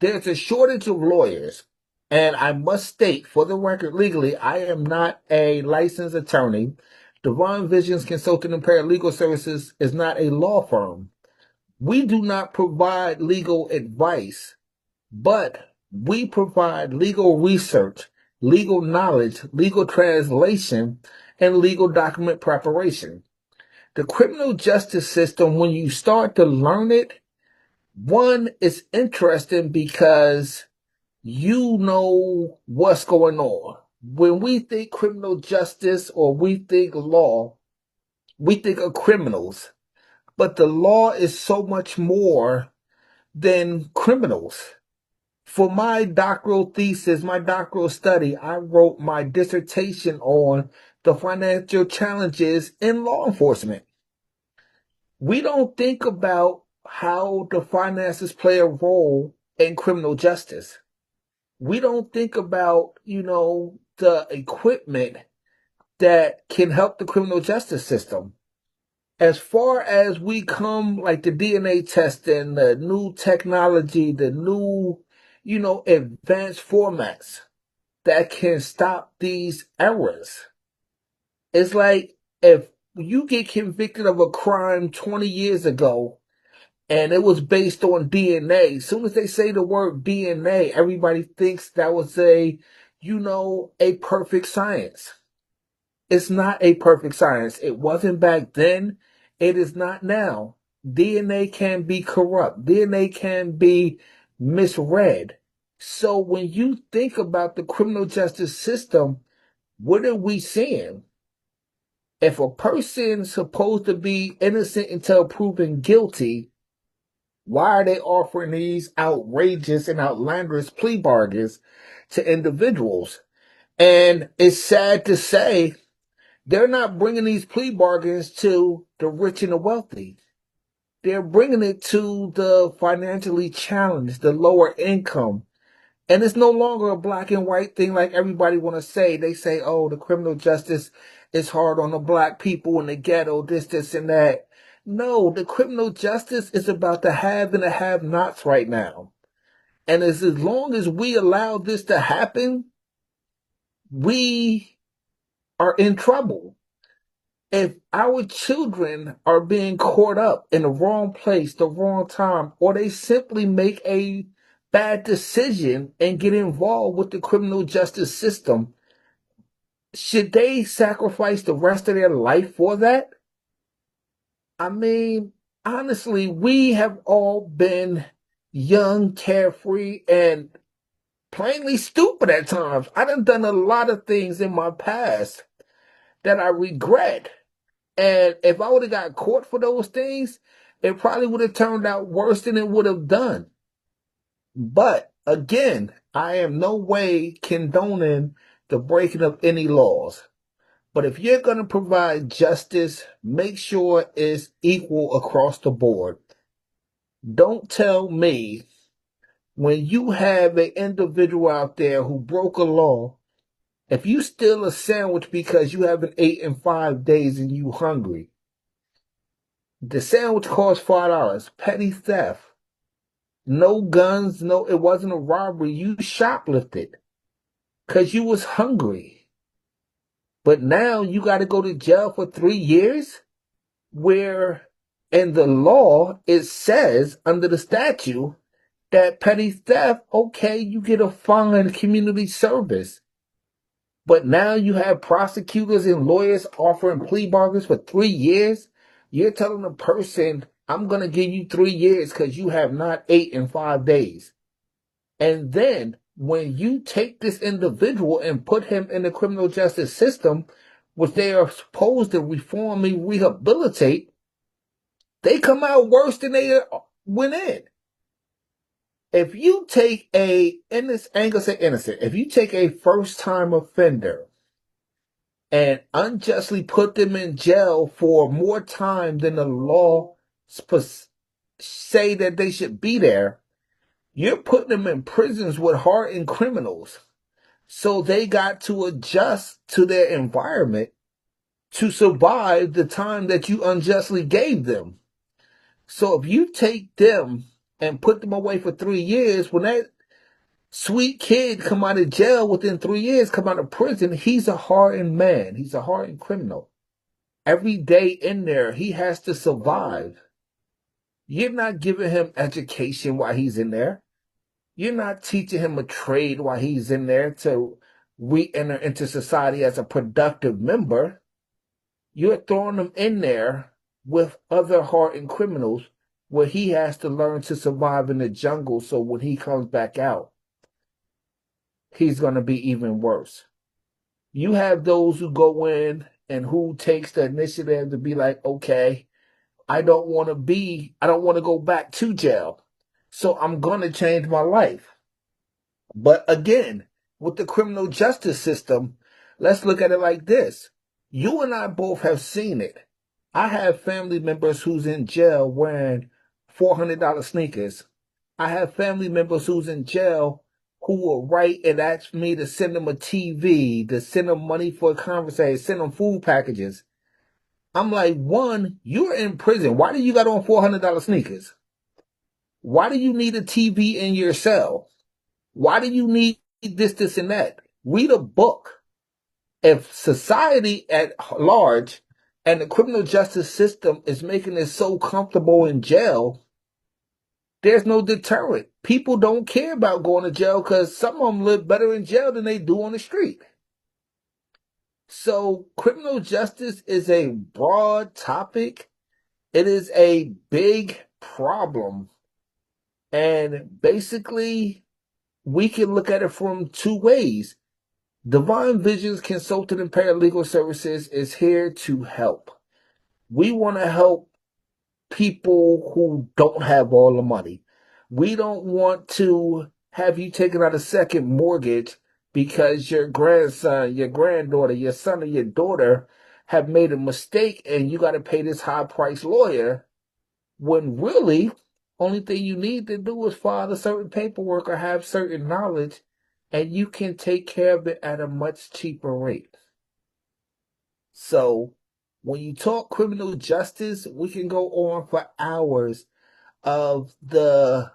Speaker 2: There's a shortage of lawyers. And I must state, for the record, legally, I am not a licensed attorney. Devine Visions Consulting and Paralegal Services is not a law firm. We do not provide legal advice, but we provide legal research, legal knowledge, legal translation, and legal document preparation. The criminal justice system, when you start to learn it, one is interesting because you know what's going on. When we think criminal justice or we think law, we think of criminals. But the law is so much more than criminals. For my doctoral thesis, my doctoral study, I wrote my dissertation on the financial challenges in law enforcement. We don't think about how the finances play a role in criminal justice. We don't think about, the equipment that can help the criminal justice system. As far as we come, like the DNA testing, the new technology, the new, advanced formats that can stop these errors. It's like if you get convicted of a crime 20 years ago and it was based on DNA, as soon as they say the word DNA, everybody thinks that was a perfect science. It's not a perfect science. It wasn't back then. It is not now. DNA can be corrupt. DNA can be misread. So when you think about the criminal justice system, what are we seeing? If a person's supposed to be innocent until proven guilty, why are they offering these outrageous and outlandish plea bargains to individuals? And it's sad to say, they're not bringing these plea bargains to the rich and the wealthy. They're bringing it to the financially challenged, the lower income. And it's no longer a black and white thing like everybody want to say. They say, oh, the criminal justice is hard on the black people in the ghetto, this, and that. No, the criminal justice is about the have and the have-nots right now. And as long as we allow this to happen, we are in trouble. If our children are being caught up in the wrong place, the wrong time, or they simply make a bad decision and get involved with the criminal justice system, should they sacrifice the rest of their life for that? I mean, honestly, we have all been young, carefree, and plainly stupid at times. I done a lot of things in my past that I regret. And if I would have got caught for those things, it probably would have turned out worse than it would have done. But again, I am no way condoning the breaking of any laws. But if you're going to provide justice, make sure it's equal across the board. Don't tell me when you have an individual out there who broke a law, if you steal a sandwich because you haven't eaten in 5 days and you hungry, the sandwich cost $5. Petty theft. No guns, no, it wasn't a robbery. You shoplifted because you was hungry. But now you got to go to jail for 3 years, where in the law it says under the statute that petty theft, okay, you get a fine, community service. But now you have prosecutors and lawyers offering plea bargains for 3 years. You're telling a person, I'm going to give you 3 years because you have not ate in 5 days. And then when you take this individual and put him in the criminal justice system, which they are supposed to reform and rehabilitate, they come out worse than they went in. If you take if you take a first time offender and unjustly put them in jail for more time than the law say that they should be there, you're putting them in prisons with hardened criminals. So they got to adjust to their environment to survive the time that you unjustly gave them. So if you take them and put them away for 3 years, when that sweet kid come out of jail within 3 years, come out of prison, he's a hardened man. He's a hardened criminal. Every day in there, he has to survive. You're not giving him education while he's in there. You're not teaching him a trade while he's in there to re-enter into society as a productive member. You're throwing him in there with other hardened criminals where he has to learn to survive in the jungle, so when he comes back out, he's going to be even worse. You have those who go in and who takes the initiative to be like, okay, I don't want to go back to jail. So I'm going to change my life. But again, with the criminal justice system, let's look at it like this. You and I both have seen it. I have family members who's in jail wearing $400 sneakers. I have family members who's in jail who will write and ask me to send them a TV, to send them money for a conversation, send them food packages. I'm like, one, you're in prison. Why do you got on $400 sneakers? Why do you need a TV in your cell? Why do you need this, and that? Read a book. If society at large and the criminal justice system is making it so comfortable in jail, there's no deterrent. People don't care about going to jail because some of them live better in jail than they do on the street. So criminal justice is a broad topic. It is a big problem. And basically, we can look at it from two ways. Devine Visions Consulting and Paralegal Services is here to help. We want to help people who don't have all the money. We don't want to have you taking out a second mortgage because your grandson, your granddaughter, your son, or your daughter have made a mistake and you got to pay this high-priced lawyer, when really, only thing you need to do is file a certain paperwork or have certain knowledge, and you can take care of it at a much cheaper rate. So when you talk criminal justice, we can go on for hours of the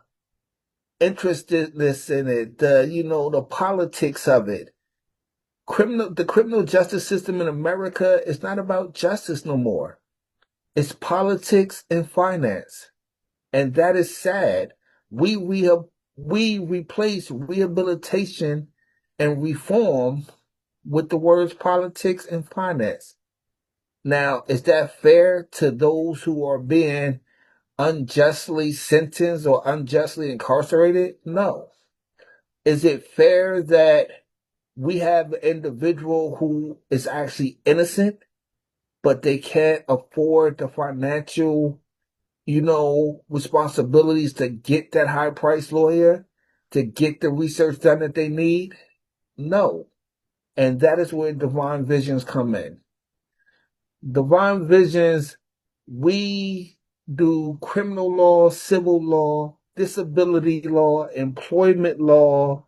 Speaker 2: interestedness in it, the politics of it. The criminal justice system in America is not about justice no more. It's politics and finance. And that is sad. We replace rehabilitation and reform with the words politics and finance. Now, is that fair to those who are being unjustly sentenced or unjustly incarcerated? No. Is it fair that we have an individual who is actually innocent, but they can't afford the financial, responsibilities to get that high priced lawyer, to get the research done that they need? No. And that is where Devine Visions come in. Devine Visions, we do criminal law, civil law, disability law, employment law.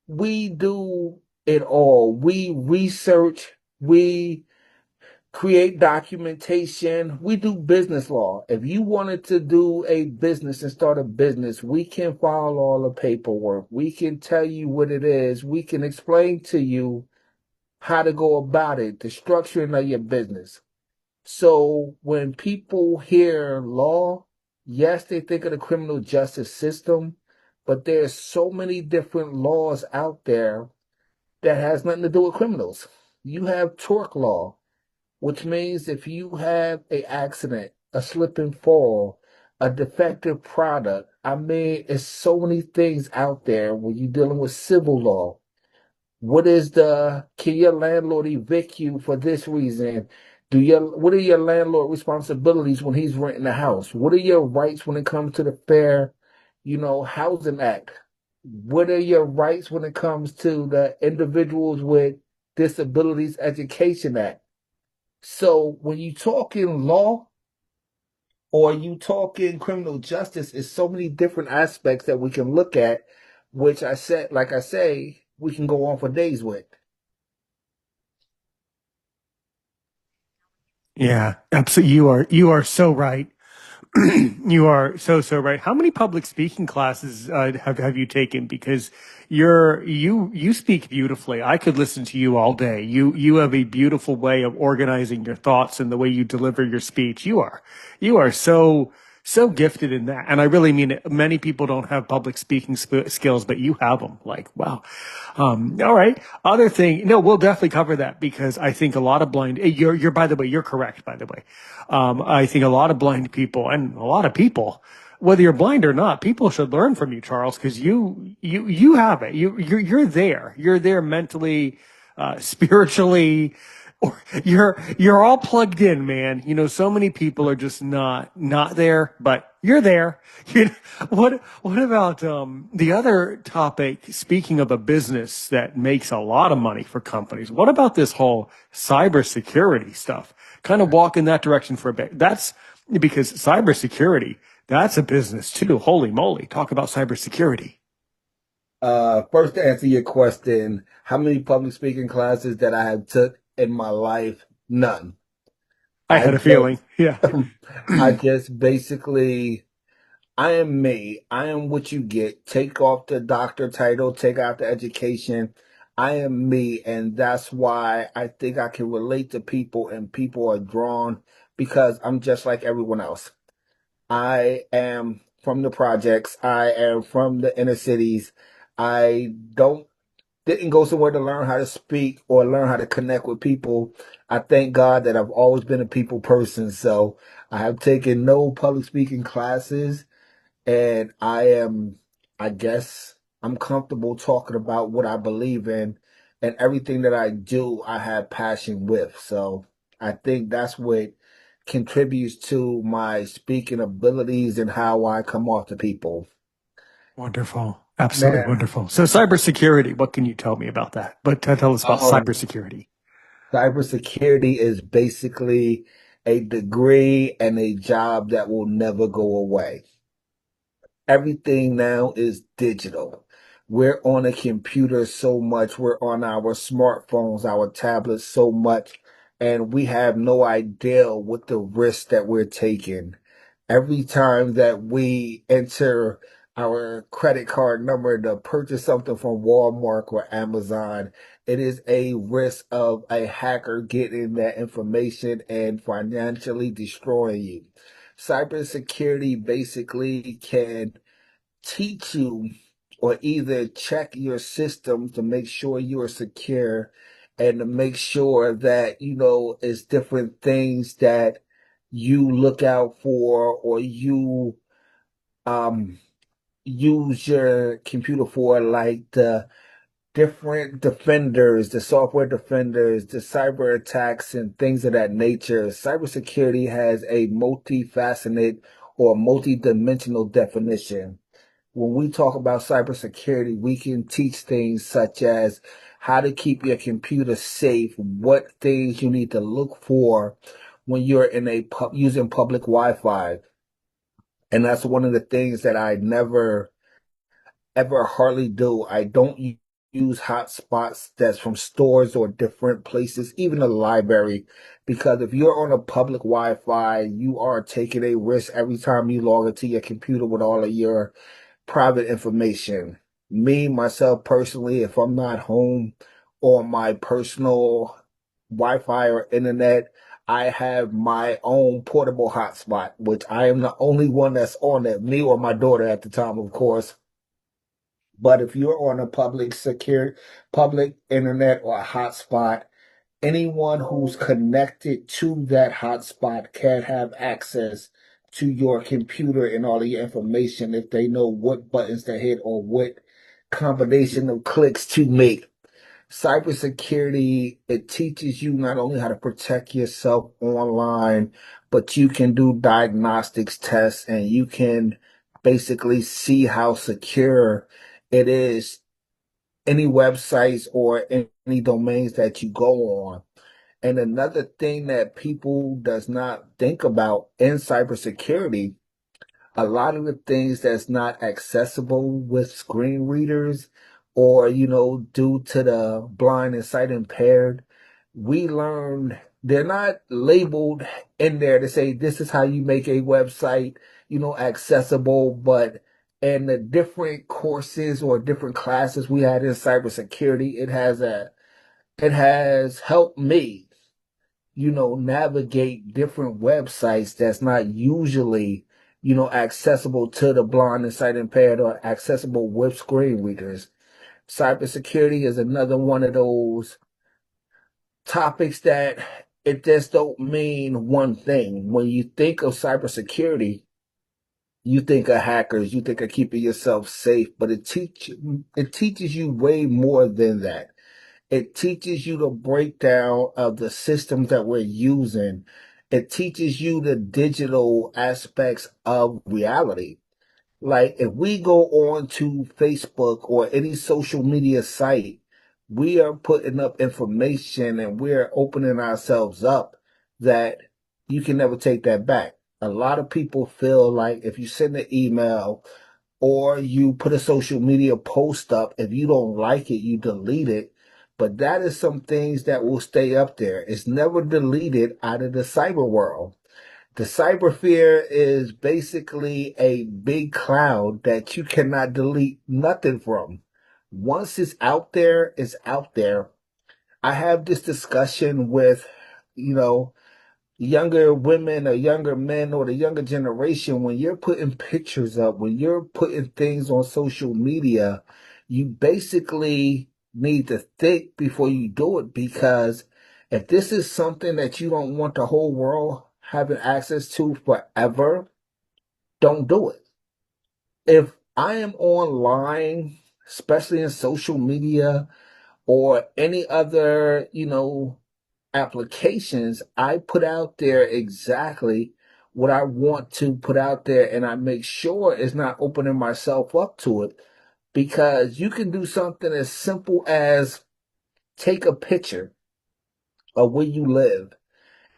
Speaker 2: We do it all. We research, we create documentation. We do business law. If you wanted to do a business and start a business, we can file all the paperwork. We can tell you what it is. We can explain to you how to go about it, the structuring of your business. So when people hear law, yes, they think of the criminal justice system, but there's so many different laws out there that has nothing to do with criminals. You have tort law, which means if you have an accident, a slip and fall, a defective product, it's so many things out there when you're dealing with civil law. Can your landlord evict you for this reason? What are your landlord responsibilities when he's renting a house? What are your rights when it comes to the Fair, Housing Act? What are your rights when it comes to the individuals with Disabilities Education Act. So when you talk in law or you talk in criminal justice, it's so many different aspects that we can look at, which I said, like I say, we can go on for days with.
Speaker 1: Yeah, absolutely. You are so right. You are so right. How many public speaking classes have you taken? Because you speak beautifully. I could listen to you all day. You have a beautiful way of organizing your thoughts and the way you deliver your speech. You are so gifted in that, and I really mean it. Many people don't have public speaking skills, but you have them. Like wow. All right. Other thing, no, we'll definitely cover that because I think a lot of blind. You're by the way, you're correct. By the way, I think a lot of blind people and a lot of people, whether you're blind or not, people should learn from you, Charles, because you have it. You're there. You're there mentally, spiritually, or you're all plugged in, man. You know, so many people are just not there, but you're there. You know, what about the other topic? Speaking of a business that makes a lot of money for companies, what about this whole cybersecurity stuff? Kind of walk in that direction for a bit. That's because cybersecurity, that's a business too. Holy moly. Talk about cybersecurity.
Speaker 2: First to answer your question, how many public speaking classes that I have took in my life? None.
Speaker 1: I
Speaker 2: I
Speaker 1: had a feeling.
Speaker 2: just,
Speaker 1: Yeah.
Speaker 2: I just basically, I am me. I am what you get. Take off the doctor title, take out the education. I am me. And that's why I think I can relate to people and people are drawn because I'm just like everyone else. I am from the projects. I am from the inner cities. I don't didn't go somewhere to learn how to speak or learn how to connect with people. I thank God that I've always been a people person. So I have taken no public speaking classes and I guess I'm comfortable talking about what I believe in and everything that I do, I have passion with. So I think that's what contributes to my speaking abilities and how I come off to people.
Speaker 1: Wonderful. Absolutely
Speaker 2: Man,
Speaker 1: wonderful. So cybersecurity, what can you tell me about that? But tell us about
Speaker 2: um,
Speaker 1: cybersecurity.
Speaker 2: cybersecurity is basically a degree and a job that will never go away. Everything now is digital. We're on a computer so much. We're on our smartphones, our tablets so much, and we have no idea what the risk that we're taking. Every time that we enter our credit card number to purchase something from Walmart or Amazon, it is a risk of a hacker getting that information and financially destroying you. Cybersecurity basically can teach you or either check your system to make sure you are secure and to make sure that, it's different things that you look out for or you um use your computer for, like the different defenders, the software defenders, the cyber attacks and things of that nature. Cybersecurity has a multifaceted or multi-dimensional definition. When we talk about cybersecurity, we can teach things such as how to keep your computer safe, what things you need to look for when you're in using public Wi-Fi. And that's one of the things that I never ever hardly do. I don't use hotspots that's from stores or different places, even the library, because if you're on a public Wi-Fi, you are taking a risk every time you log into your computer with all of your private information. Me, myself personally, if I'm not home on my personal Wi-Fi or internet, I have my own portable hotspot, which I am the only one that's on it, me or my daughter at the time, of course. But if you're on a public internet or a hotspot, anyone who's connected to that hotspot can have access to your computer and all of your information if they know what buttons to hit or what combination of clicks to make. Cybersecurity, it teaches you not only how to protect yourself online, but you can do diagnostics tests and you can basically see how secure it is. Any websites or any domains that you go on. And another thing that people does not think about in cybersecurity, a lot of the things that's not accessible with screen readers or, due to the blind and sight impaired, we learned they're not labeled in there to say this is how you make a website, accessible, but in the different courses or different classes we had in cybersecurity, it has helped me, navigate different websites that's not usually, accessible to the blind and sight impaired or accessible with screen readers. Cybersecurity is another one of those topics that it just don't mean one thing. When you think of cybersecurity, you think of hackers, you think of keeping yourself safe, but it teaches you way more than that. It teaches you the breakdown of the systems that we're using. It teaches you the digital aspects of reality. Like if we go on to Facebook or any social media site, we are putting up information and we're opening ourselves up that you can never take that back. A lot of people feel like if you send an email or you put a social media post up, if you don't like it, you delete it. But that is some things that will stay up there. It's never deleted out of the cyber world. The cyber fear is basically a big cloud that you cannot delete nothing from. Once it's out there, it's out there. I have this discussion with, you know, younger women or younger men or the younger generation. When you're putting pictures up, when you're putting things on social media, you basically need to think before you do it, because if this is something that you don't want the whole world having access to forever, don't do it. If I am online, especially in social media or any other, applications, I put out there exactly what I want to put out there, and I make sure it's not opening myself up to it, because you can do something as simple as take a picture of where you live.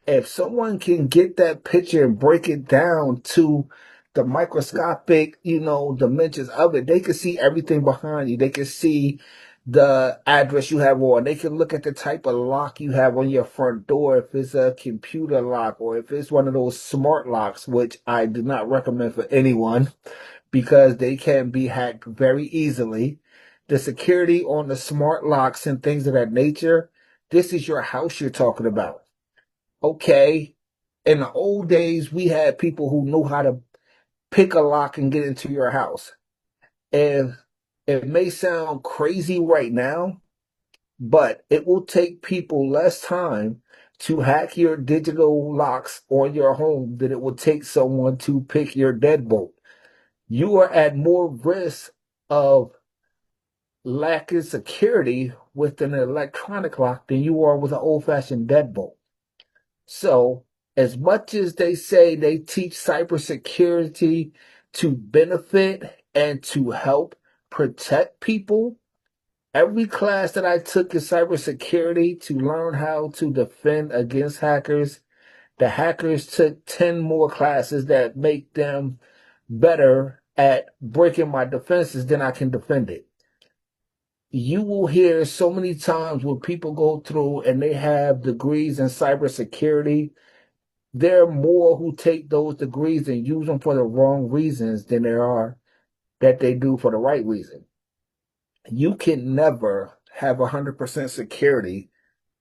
Speaker 2: If someone can get that picture and break it down to the microscopic, dimensions of it, they can see everything behind you. They can see the address you have on. They can look at the type of lock you have on your front door, if it's a computer lock or if it's one of those smart locks, which I do not recommend for anyone because they can be hacked very easily. The security on the smart locks and things of that nature, this is your house you're talking about. Okay, in the old days, we had people who knew how to pick a lock and get into your house. And it may sound crazy right now, but it will take people less time to hack your digital locks on your home than it will take someone to pick your deadbolt. You are at more risk of lacking security with an electronic lock than you are with an old-fashioned deadbolt. So, as much as they say they teach cybersecurity to benefit and to help protect people, every class that I took in cybersecurity to learn how to defend against hackers, the hackers took 10 more classes that make them better at breaking my defenses than I can defend it. You will hear so many times when people go through and they have degrees in cybersecurity, there are more who take those degrees and use them for the wrong reasons than there are that they do for the right reason. You can never have 100% security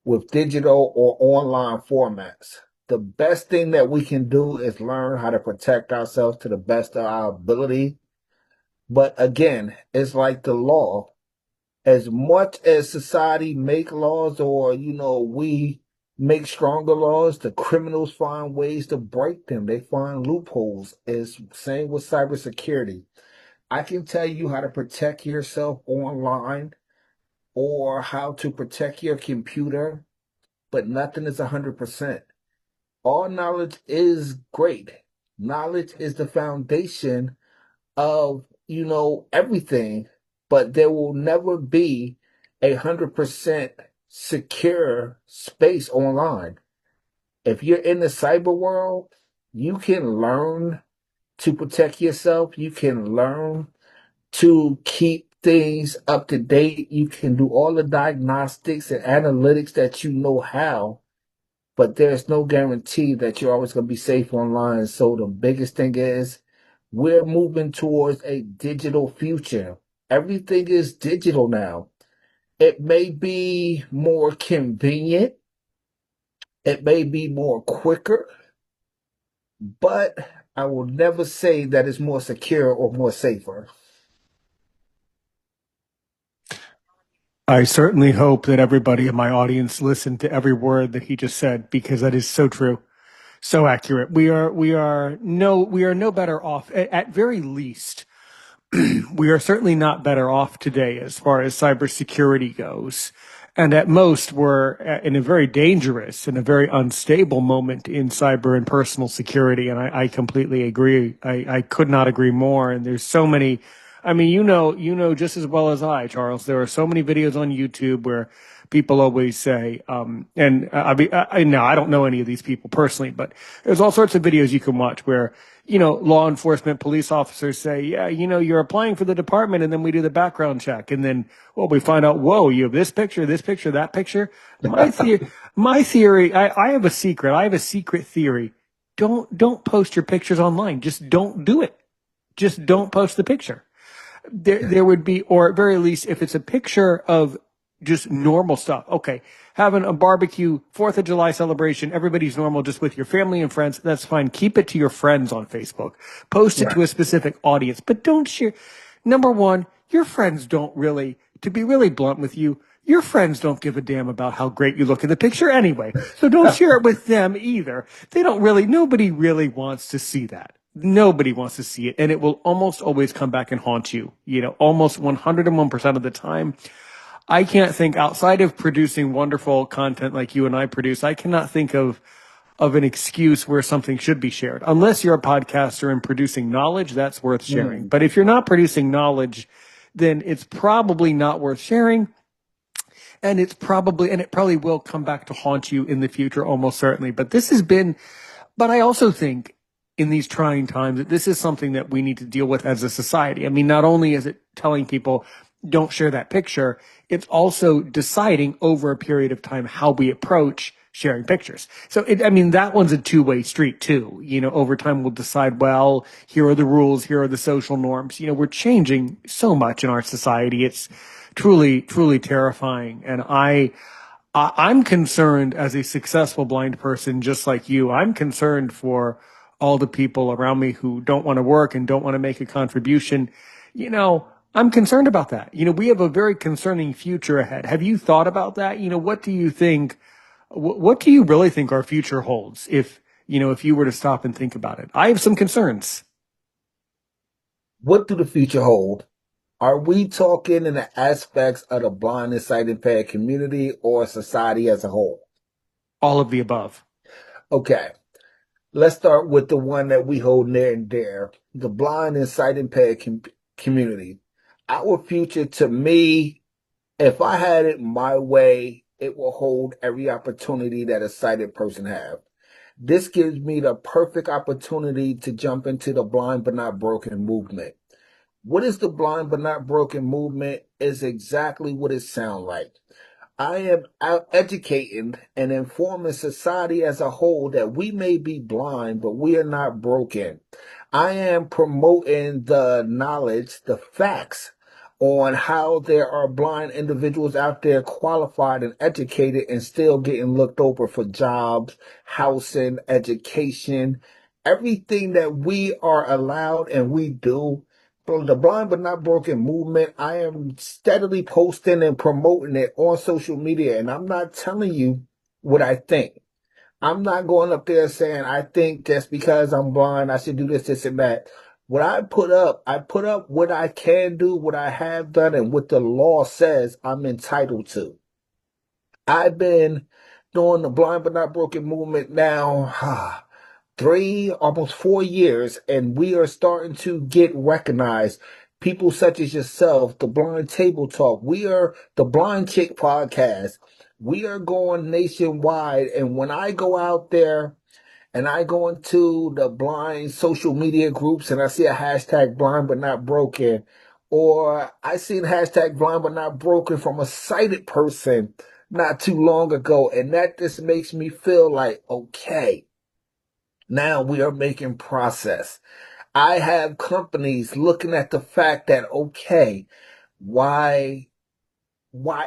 Speaker 2: with digital or online formats. The best thing that we can do is learn how to protect ourselves to the best of our ability. But again, it's like the law. As much as society make laws or, we make stronger laws, the criminals find ways to break them. They find loopholes. It's same with cybersecurity. I can tell you how to protect yourself online or how to protect your computer, but nothing is 100%. All knowledge is great. Knowledge is the foundation of, everything, but there will never be 100% secure space online. If you're in the cyber world, you can learn to protect yourself. You can learn to keep things up to date. You can do all the diagnostics and analytics that you know how, but there's no guarantee that you're always going to be safe online. So the biggest thing is we're moving towards a digital future. Everything is digital now. It may be more convenient. It may be more quicker, but I will never say that it's more secure or more safer.
Speaker 1: I certainly hope that everybody in my audience listened to every word that he just said because that is so true, so accurate. We are no better off at very least. We are certainly not better off today as far as cybersecurity goes. And at most, we're in a very dangerous and a very unstable moment in cyber and personal security. And I completely agree. I could not agree more. And there's so many. I mean, just as well as I, Charles, there are so many videos on YouTube where people always say, and now I don't know any of these people personally, but there's all sorts of videos you can watch where, law enforcement police officers say, yeah, you're applying for the department, and then we do the background check. And then, well, we find out, whoa, you have this picture, that picture. My theory, I have a secret. I have a secret theory. Don't post your pictures online. Just don't do it. Just don't post the picture. There would be, or at very least, if it's a picture of just normal stuff. Okay, having a barbecue, 4th of July celebration, everybody's normal, just with your family and friends. That's fine. Keep it to your friends on Facebook. Post it
Speaker 2: Right.
Speaker 1: to a specific audience, but don't share. Number one, your friends don't really, to be really blunt with you, your friends don't give a damn about how great you look in the picture anyway. So don't share it with them either. Nobody really wants to see that. Nobody wants to see it. And it will almost always come back and haunt you, almost 101% of the time. I can't think outside of producing wonderful content like you and I produce. I cannot think of an excuse where something should be shared. Unless you're a podcaster and producing knowledge, that's worth sharing.
Speaker 2: Mm.
Speaker 1: But if you're not producing knowledge, then it's probably not worth sharing. And it probably will come back to haunt you in the future, almost certainly. But I also think in these trying times that this is something that we need to deal with as a society. I mean, not only is it telling people don't share that picture, it's also deciding over a period of time how we approach sharing pictures. So that one's a two-way street too. Over time we'll decide, well, here are the rules, here are the social norms. We're changing so much in our society. It's truly, truly terrifying. And I'm concerned as a successful blind person, just like you. I'm concerned for all the people around me who don't want to work and don't want to make a contribution. I'm concerned about that. We have a very concerning future ahead. Have you thought about that? What do you think? What do you really think our future holds if you were to stop and think about it? I have some concerns.
Speaker 2: What do the future hold? Are we talking in the aspects of the blind and sight impaired community or society as a whole?
Speaker 1: All of the above.
Speaker 2: Okay, let's start with the one that we hold near and dear, the blind and sight impaired community. Our future, to me, if I had it my way, it will hold every opportunity that a sighted person have. This gives me the perfect opportunity to jump into the blind but not broken movement. What is the blind but not broken movement is exactly what it sounds like. I am out educating and informing society as a whole that we may be blind, but we are not broken. I am promoting the knowledge, the facts on how there are blind individuals out there qualified and educated and still getting looked over for jobs, housing, education, everything that we are allowed and we do. From the Blind But Not Broken movement, I am steadily posting and promoting it on social media. And I'm not telling you what I think. I'm not going up there saying I think just because I'm blind, I should do this, this, and that. What I put up what I can do, what I have done, and what the law says I'm entitled to. I've been doing the Blind But Not Broken movement now almost 4 years, and we are starting to get recognized. People such as yourself, the Blind Table Talk. We are the Blind Chick Podcast. We are going nationwide. And when I go out there and I go into the blind social media groups and I see a hashtag blind but not broken, or I see the hashtag blind but not broken from a sighted person not too long ago, and that just makes me feel like, okay, now we are making process. I have companies looking at the fact that, okay, why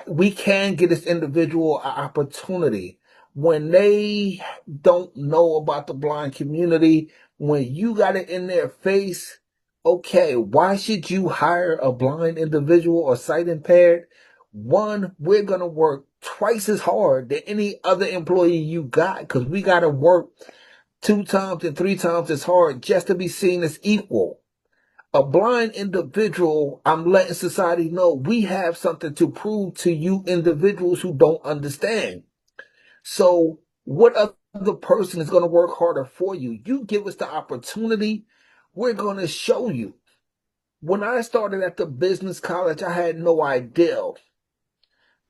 Speaker 2: we can get this individual an opportunity when they don't know about the blind community, when you got it in their face. Okay, why should you hire a blind individual or sight impaired? One, we're going to work twice as hard than any other employee you got, because we got to work 2 times and 3 times as hard just to be seen as equal. A blind individual, I'm letting society know we have something to prove to you individuals who don't understand. So what other person is going to work harder for you? You give us the opportunity, we're going to show you. When I started at the business college, I had no idea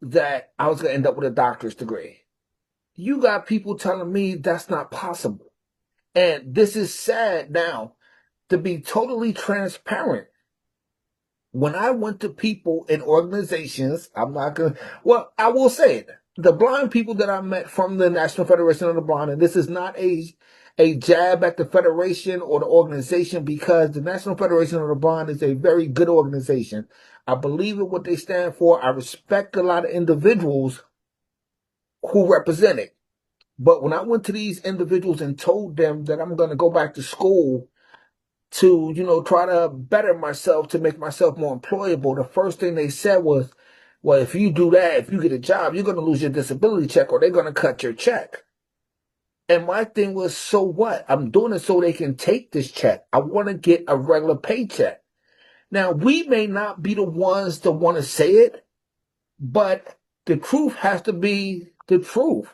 Speaker 2: that I was going to end up with a doctor's degree. You got people telling me that's not possible. And this is sad now. To be totally transparent, when I went to people in organizations, I'm not going to, well, I will say it. The blind people that I met from the National Federation of the Blind, and this is not a jab at the federation or the organization, because the National Federation of the Blind is a very good organization. I believe in what they stand for. I respect a lot of individuals who represent it. But when I went to these individuals and told them that I'm going to go back to school to, try to better myself, to make myself more employable, the first thing they said was, well, if you do that, if you get a job, you're going to lose your disability check or they're going to cut your check. And my thing was, so what? I'm doing it so they can take this check. I want to get a regular paycheck. Now, we may not be the ones that want to say it, but the truth has to be the truth.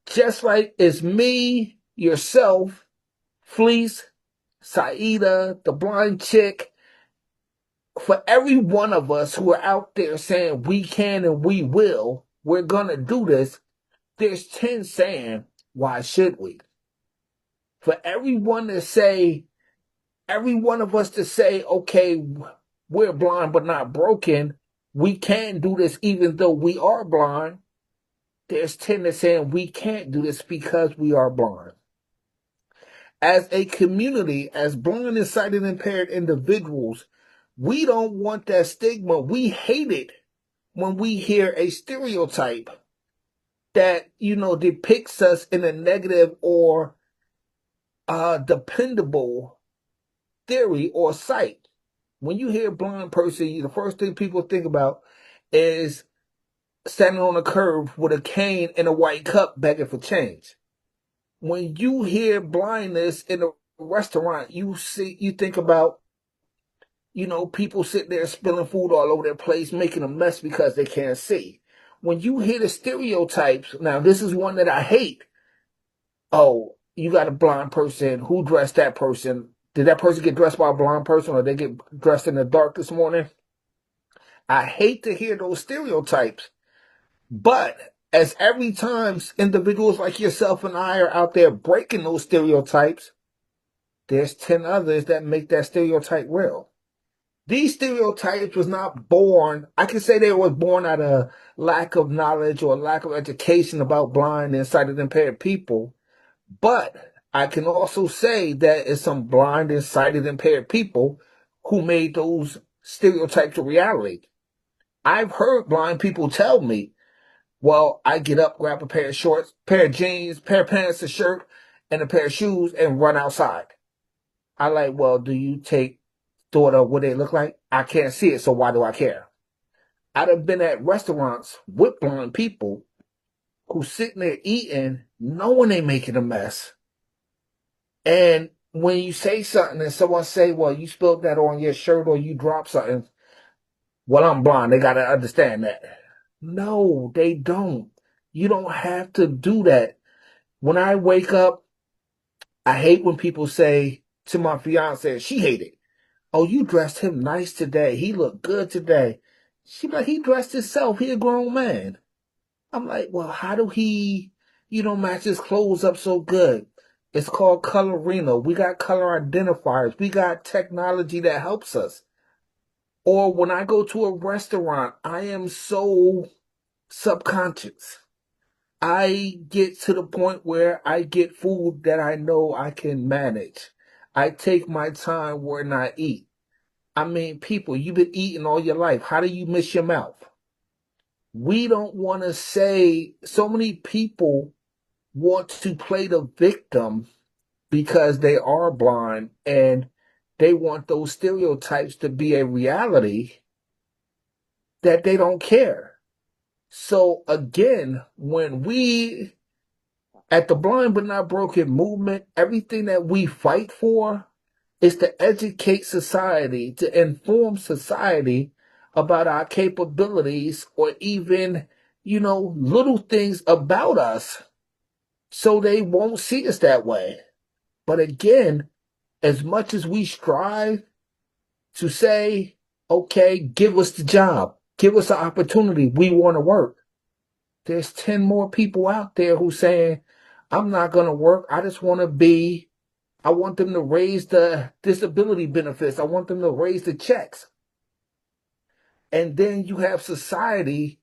Speaker 2: Just like it's me, yourself, Fleece, Saida, the blind chick, for every one of us who are out there saying we can and we will, we're going to do this, there's 10 saying, why should we? For every one to say, every one of us to say, okay, we're blind but not broken, we can do this even though we are blind, there's 10 that saying we can't do this because we are blind. As a community, as blind and sight impaired individuals, we don't want that stigma. We hate it when we hear a stereotype that, depicts us in a negative or dependable theory or sight. When you hear a blind person, the first thing people think about is standing on a curb with a cane and a white cup begging for change. When you hear blindness in a restaurant, you think about, people sitting there spilling food all over their place, making a mess because they can't see. When you hear the stereotypes, now this is one that I hate. Oh, you got a blind person. Who dressed that person? Did that person get dressed by a blind person or they get dressed in the dark this morning? I hate to hear those stereotypes. But as every time individuals like yourself and I are out there breaking those stereotypes, there's 10 others that make that stereotype real. These stereotypes was not born, I can say they were born out of lack of knowledge or lack of education about blind and sighted impaired people. But I can also say that it's some blind and sighted impaired people who made those stereotypes a reality. I've heard blind people tell me, well, I get up, grab a pair of shorts, pair of jeans, pair of pants, a shirt, and a pair of shoes and run outside. I like, well, do you take thought of what they look like? I can't see it, so why do I care? I'd have been at restaurants with blind people who sitting there eating, knowing they making a mess. And when you say something and someone say, well, you spilled that on your shirt or you dropped something, well, I'm blind. They got to understand that. No, they don't. You don't have to do that. When I wake up, I hate when people say to my fiance, she hated, oh, you dressed him nice today. He looked good today. She be like, he dressed himself. He a grown man. I'm like, well, how do he, match his clothes up so good? It's called colorino. We got color identifiers. We got technology that helps us. Or when I go to a restaurant, I am so subconscious. I get to the point where I get food that I know I can manage. I take my time when I eat. I mean, people, you've been eating all your life. How do you miss your mouth? We don't want to say, so many people want to play the victim because they are blind and they want those stereotypes to be a reality that they don't care. So again, when we at the Blind But Not Broken movement, everything that we fight for is to educate society, to inform society about our capabilities or even, little things about us so they won't see us that way. But again, as much as we strive to say, okay, give us the job, give us the opportunity, we want to work. There's 10 more people out there who saying, I'm not going to work. I want them to raise the disability benefits. I want them to raise the checks. And then you have society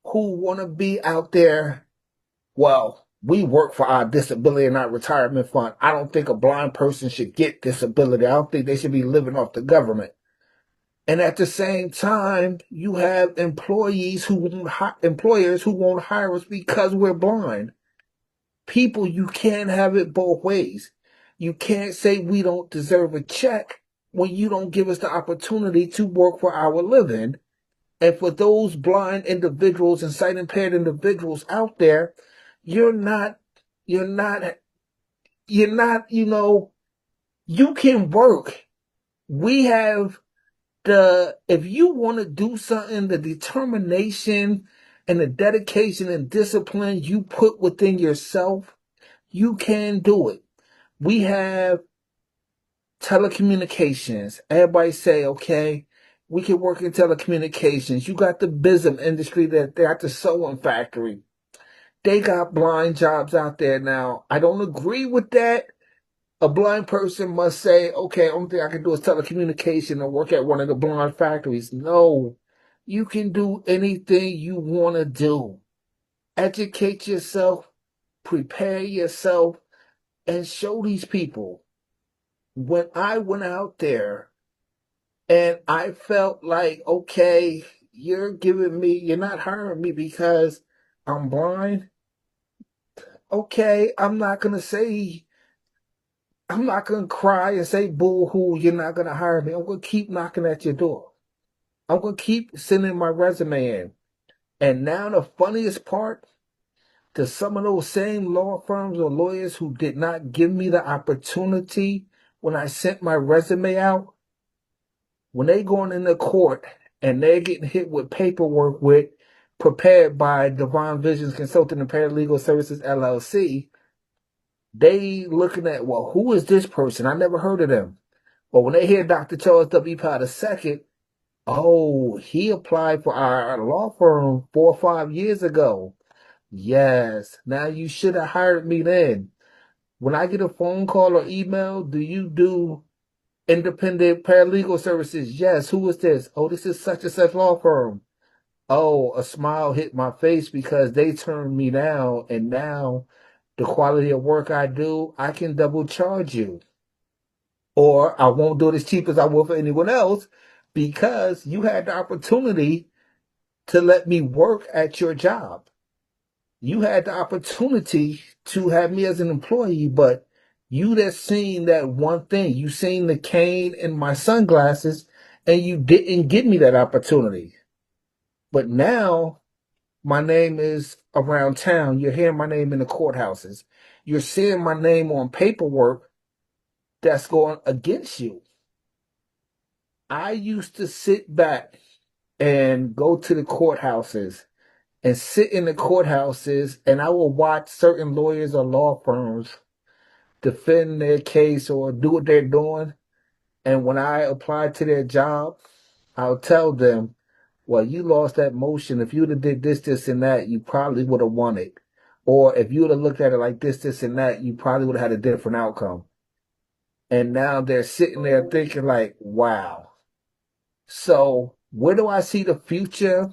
Speaker 2: who want to be out there. Well, we work for our disability and our retirement fund. I don't think a blind person should get disability. I don't think they should be living off the government. And at the same time, you have employers who won't hire us because we're blind. People, you can't have it both ways. You can't say we don't deserve a check when you don't give us the opportunity to work for our living. And for those blind individuals and sight impaired individuals out there, you're not, you're not, you're not, you can work. We have if you want to do something, the determination and the dedication and discipline you put within yourself, you can do it. We have telecommunications. Everybody say, okay, we can work in telecommunications. You got the BISM industry that they got the sewing factory. They got blind jobs out there now. I don't agree with that. A blind person must say, okay, only thing I can do is telecommunication or work at one of the blind factories. No, you can do anything you want to do. Educate yourself, prepare yourself, and show these people. When I went out there and I felt like, okay, you're not hiring me because I'm blind. Okay, I'm not going to cry and say, boo hoo, you're not going to hire me. I'm going to keep knocking at your door. I'm going to keep sending my resume in. And now the funniest part, to some of those same law firms or lawyers who did not give me the opportunity when I sent my resume out, when they going into court and they're getting hit with paperwork prepared by Devine Visions Consulting and Paralegal Services LLC, they looking at, well, who is this person? I never heard of them. But when they hear Dr. Charles W. Powell II, oh, he applied for our law firm 4 or 5 years ago. Yes, now you should have hired me then. When I get a phone call or email, do you do independent paralegal services? Yes. Who is this? Oh, this is such and such law firm. Oh, a smile hit my face because they turned me down, and now the quality of work I do, I can double charge you. Or I won't do it as cheap as I will for anyone else because you had the opportunity to let me work at your job. You had the opportunity to have me as an employee, but you just seen that one thing. You seen the cane and my sunglasses, and you didn't give me that opportunity. But now my name is around town. You're hearing my name in the courthouses. You're seeing my name on paperwork that's going against you. I used to sit back and go to the courthouses and sit in the courthouses, and I will watch certain lawyers or law firms defend their case or do what they're doing. And when I apply to their job, I'll tell them, well, you lost that motion. If you would have did this, this, and that, you probably would have won it. Or if you would have looked at it like this, and that, you probably would have had a different outcome. And now they're sitting there thinking like, wow. So where do I see the future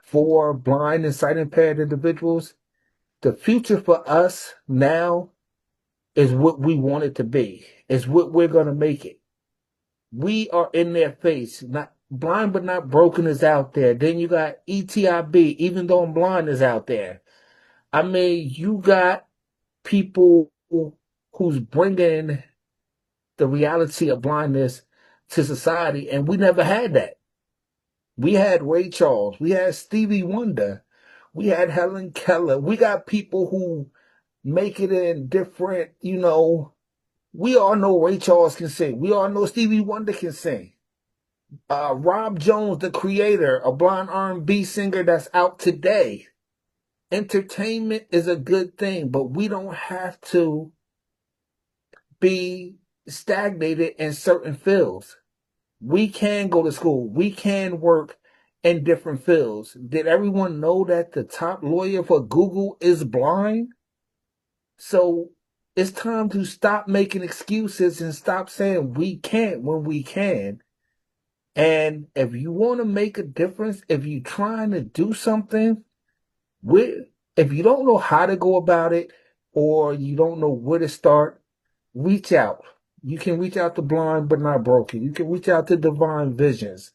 Speaker 2: for blind and sight impaired individuals? The future for us now is what we want it to be. Is what we're going to make it. We are in their face. Not blind but not broken is out there. Then you got ETIB, even though I'm blind, is out there. I mean, you got people who's bringing the reality of blindness to society, and we never had that. We had Ray Charles, we had Stevie Wonder, we had Helen Keller. We got people who make it in different, we all know Ray Charles can sing. We all know Stevie Wonder can sing. Rob Jones, the creator, a blind R&B singer that's out today. Entertainment is a good thing, but we don't have to be stagnated in certain fields. We can go to school. We can work in different fields. Did everyone know that the top lawyer for Google is blind? So it's time to stop making excuses and stop saying we can't when we can. And if you want to make a difference, if you're trying to do something, if you don't know how to go about it or you don't know where to start, reach out. You can reach out to Blind But Not Broken. You can reach out to Divine Visions.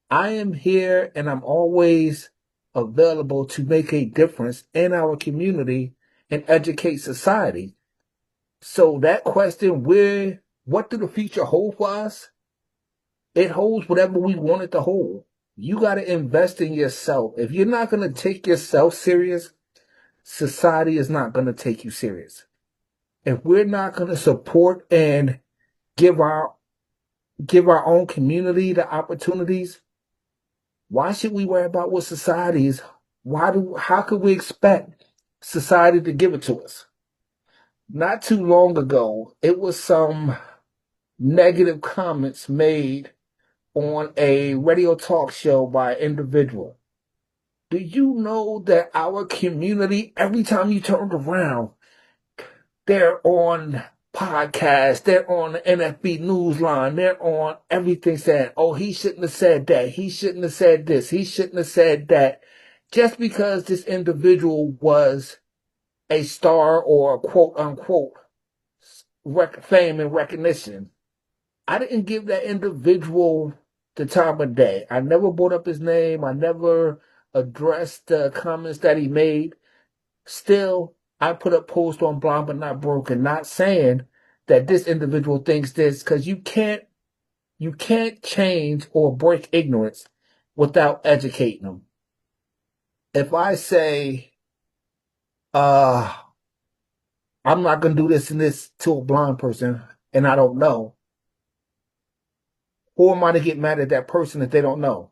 Speaker 2: I am here and I'm always available to make a difference in our community and educate society. So that question, what do the future hold for us? It holds whatever we want it to hold. You got to invest in yourself. If you're not going to take yourself serious, society is not going to take you serious. If we're not going to support and give our own community the opportunities, why should we worry about what society is? How could we expect society to give it to us? Not too long ago, it was some negative comments made on a radio talk show by an individual. Do you know that our community, every time you turn around, they're on podcasts, they're on the NFB Newsline, they're on everything saying, oh, he shouldn't have said that, he shouldn't have said this, he shouldn't have said that. Just because this individual was a star or quote unquote fame and recognition, I didn't give that individual the time of day. I never brought up his name. I never addressed the comments that he made. Still, I put a post on Blind But Not Broken, not saying that this individual thinks this, because you can't change or break ignorance without educating them. If I say, I'm not going to do this and this to a blind person, and I don't know, who am I to get mad at that person if they don't know?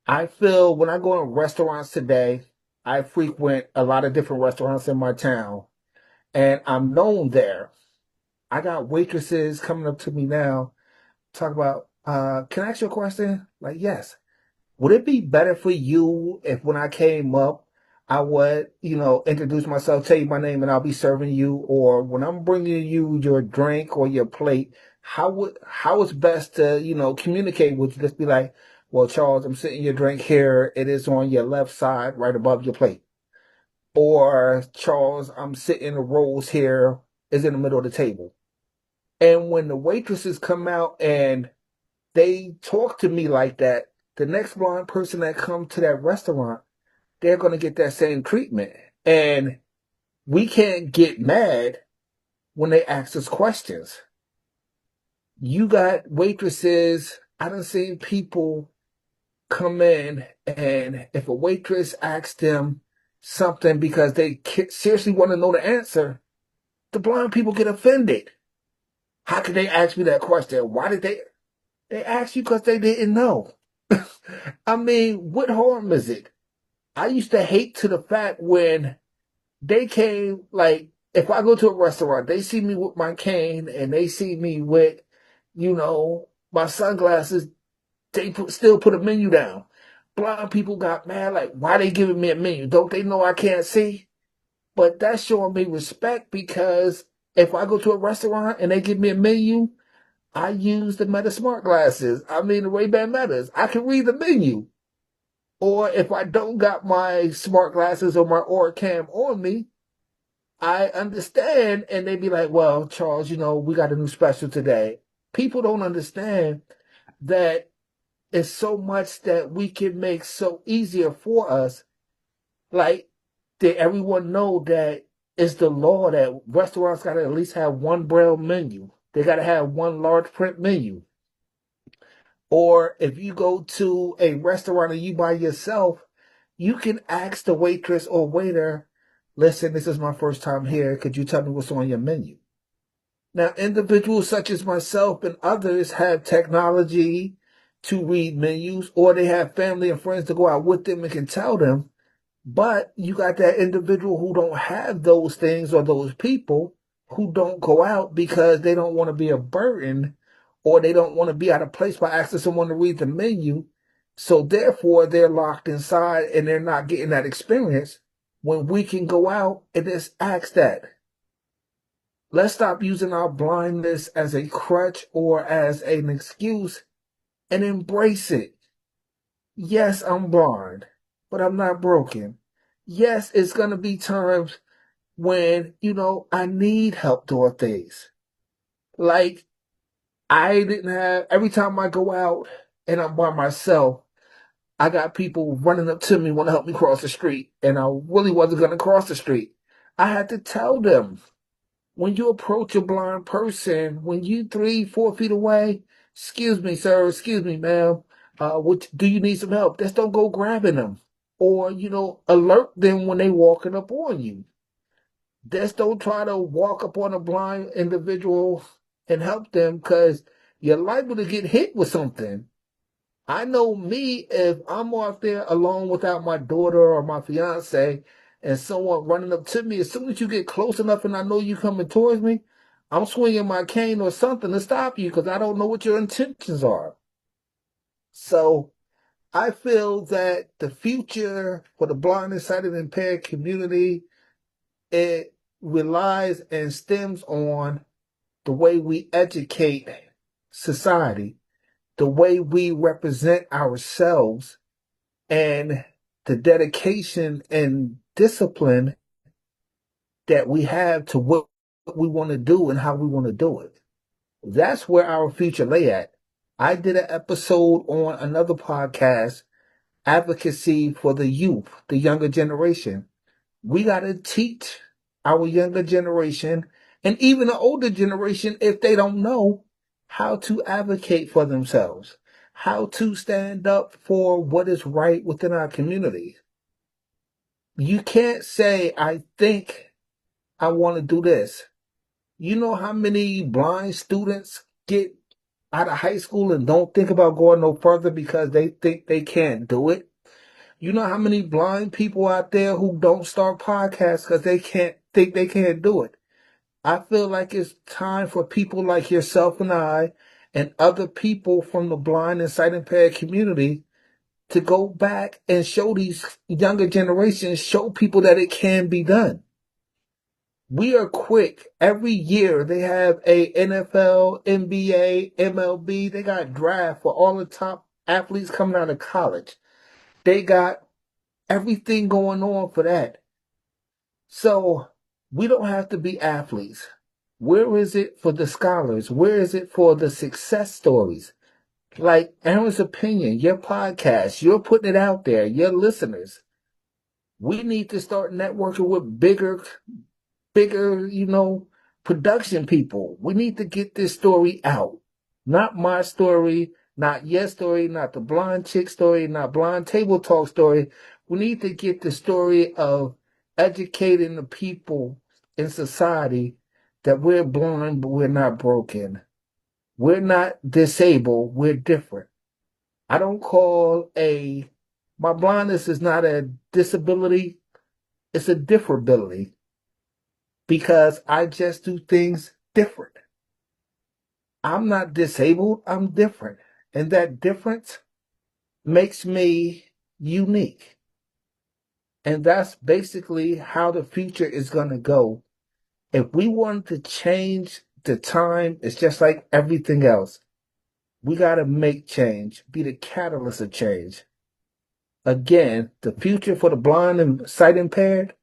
Speaker 2: I feel when I go to restaurants today, I frequent a lot of different restaurants in my town, and I'm known there. I got waitresses coming up to me now, talk about, can I ask you a question? Like, yes. Would it be better for you if when I came up, I would, introduce myself, tell you my name, and I'll be serving you? Or when I'm bringing you your drink or your plate, how it's best to, communicate with you? Just be like, well, Charles, I'm sitting your drink here. It is on your left side, right above your plate. Or Charles, I'm sitting the rolls here, is in the middle of the table. And when the waitresses come out and they talk to me like that, the next blind person that comes to that restaurant, they're going to get that same treatment. And we can't get mad when they ask us questions. You got waitresses, I done seen people come in, and if a waitress asks them something because they seriously want to know the answer, the blind people get offended. How could they ask me that question? Why did they ask you because they didn't know? I mean, what harm is it? I used to hate to the fact when they came, like, if I go to a restaurant, they see me with my cane and they see me with, my sunglasses, they still put a menu down. blind people got mad, like, why they giving me a menu? Don't they know I can't see? But that's showing me respect, because if I go to a restaurant and they give me a menu, I use the Meta Smart glasses. I mean, the Ray-Ban Metas. I can read the menu. Or if I don't got my smart glasses or my Aura Cam on me, I understand. And they be like, well, Charles, we got a new special today. People don't understand that it's so much that we can make so easier for us. Like, did everyone know that it's the law that restaurants got to at least have one braille menu? They got to have one large print menu. Or if you go to a restaurant and you by yourself, you can ask the waitress or waiter, listen, this is my first time here. Could you tell me what's on your menu? Now, individuals such as myself and others have technology to read menus, or they have family and friends to go out with them and can tell them. But you got that individual who don't have those things, or those people who don't go out because they don't want to be a burden, or they don't want to be out of place by asking someone to read the menu. So therefore, they're locked inside and they're not getting that experience when we can go out and just ask that. Let's stop using our blindness as a crutch or as an excuse and embrace it. Yes, I'm blind, but I'm not broken. Yes, it's going to be times when, I need help doing things. Like, every time I go out and I'm by myself, I got people running up to me, want to help me cross the street, and I really wasn't going to cross the street. I had to tell them, when you approach a blind person, when you 3, 4 feet away, excuse me, sir, excuse me, ma'am, do you need some help? Just don't go grabbing them. Or, alert them when they walking up on you. Just don't try to walk up on a blind individual and help them, because you're liable to get hit with something. I know me, if I'm out there alone without my daughter or my fiance and someone running up to me, as soon as you get close enough and I know you coming towards me, I'm swinging my cane or something to stop you, because I don't know what your intentions are. So I feel that the future for the blind and sighted impaired community, it relies and stems on the way we educate society, the way we represent ourselves, and the dedication and discipline that we have to what we want to do and how we want to do it. That's where our future lay at. I did an episode on another podcast, Advocacy for the youth, the younger generation. We got to teach our younger generation and even the older generation, if they don't know, how to advocate for themselves, how to stand up for what is right within our community. You can't say, I think I want to do this. You know how many blind students get out of high school and don't think about going no further because they think they can't do it? You know how many blind people out there who don't start podcasts because they can't do it? I feel like it's time for people like yourself and I and other people from the blind and sight impaired community to go back and show these younger generations, show people that it can be done. We are quick. Every year they have a NFL, NBA, MLB. They got draft for all the top athletes coming out of college. They got everything going on for that. So we don't have to be athletes. Where is it for the scholars? Where is it for the success stories? Like Aaron's Opinion, your podcast, you're putting it out there, your listeners. We need to start networking with bigger, production people. We need to get this story out. Not my story, not your story, not the blind chick story, not blind table talk story. We need to get the story of educating the people in society that we're blind, but we're not broken. We're not disabled. We're different. I don't call my blindness is not a disability. It's a differability, because I just do things different. I'm not disabled. I'm different. And that difference makes me unique. And that's basically how the future is going to go. If we want to change the time, it's just like everything else. We got to make change, be the catalyst of change. Again, the future for the blind and sight impaired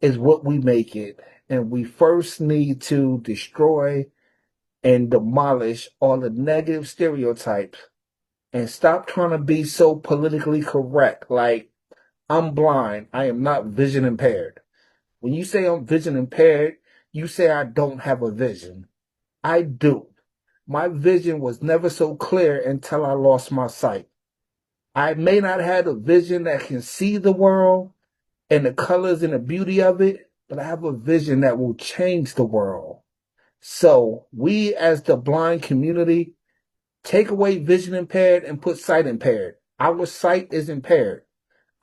Speaker 2: is what we make it. And we first need to destroy and demolish all the negative stereotypes and stop trying to be so politically correct. Like, I'm blind. I am not vision impaired. When you say I'm vision impaired, you say I don't have a vision. I do. My vision was never so clear until I lost my sight. I may not have a vision that can see the world and the colors and the beauty of it, but I have a vision that will change the world. So we as the blind community, take away vision impaired and put sight impaired. Our sight is impaired.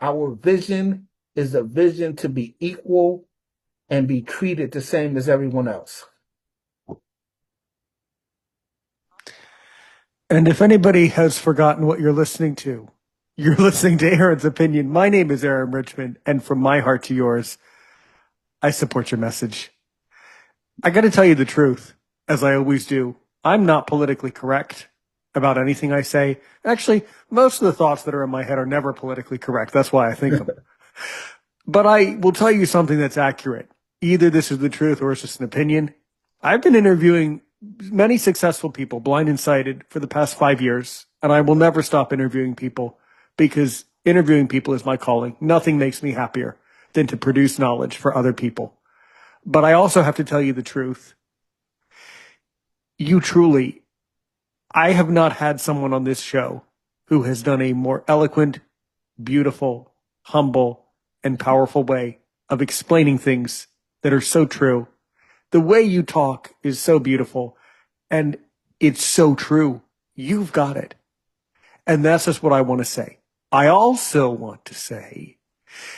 Speaker 2: Our vision is a vision to be equal and be treated the same as everyone else.
Speaker 1: And if anybody has forgotten what you're listening to, you're listening to Aaron's Opinion. My name is Aaron Richmond, and from my heart to yours, I support your message. I got to tell you the truth, as I always do. I'm not politically correct about anything I say. Actually, most of the thoughts that are in my head are never politically correct. That's why I think them. But I will tell you something that's accurate. Either this is the truth or it's just an opinion. I've been interviewing many successful people, blind and sighted, for the past 5 years, and I will never stop interviewing people because interviewing people is my calling. Nothing makes me happier than to produce knowledge for other people. But I also have to tell you the truth. I have not had someone on this show who has done a more eloquent, beautiful, humble, and powerful way of explaining things that are so true. The way you talk is so beautiful, and it's so true. You've got it. And that's just what I want to say. I also want to say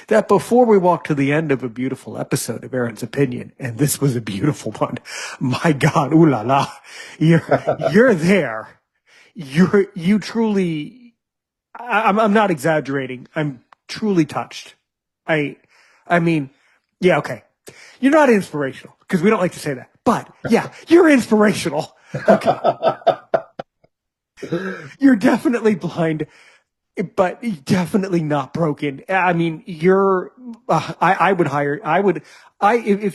Speaker 1: that before we walk to the end of a beautiful episode of Aaron's Opinion, and this was a beautiful one, my God, ooh la la, you're there. You truly, I'm not exaggerating. I'm truly touched. I mean, yeah, okay. You're not inspirational because we don't like to say that, but yeah, you're inspirational. Okay. You're definitely blind, but definitely not broken. I mean, if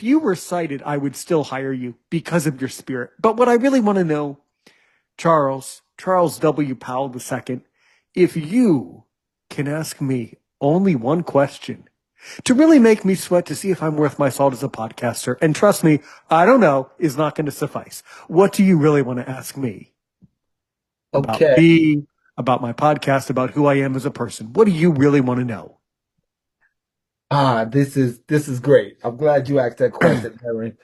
Speaker 1: you were sighted, I would still hire you because of your spirit. But what I really want to know, Charles W. Powell II, if you can ask me only one question to really make me sweat to see if I'm worth my salt as a podcaster, and trust me, I don't know, is not going to suffice. What do you really want to ask me? About
Speaker 2: Okay.
Speaker 1: me, about my podcast, about who I am as a person. What do you really want to know?
Speaker 2: This is great. I'm glad you asked that question, Aaron.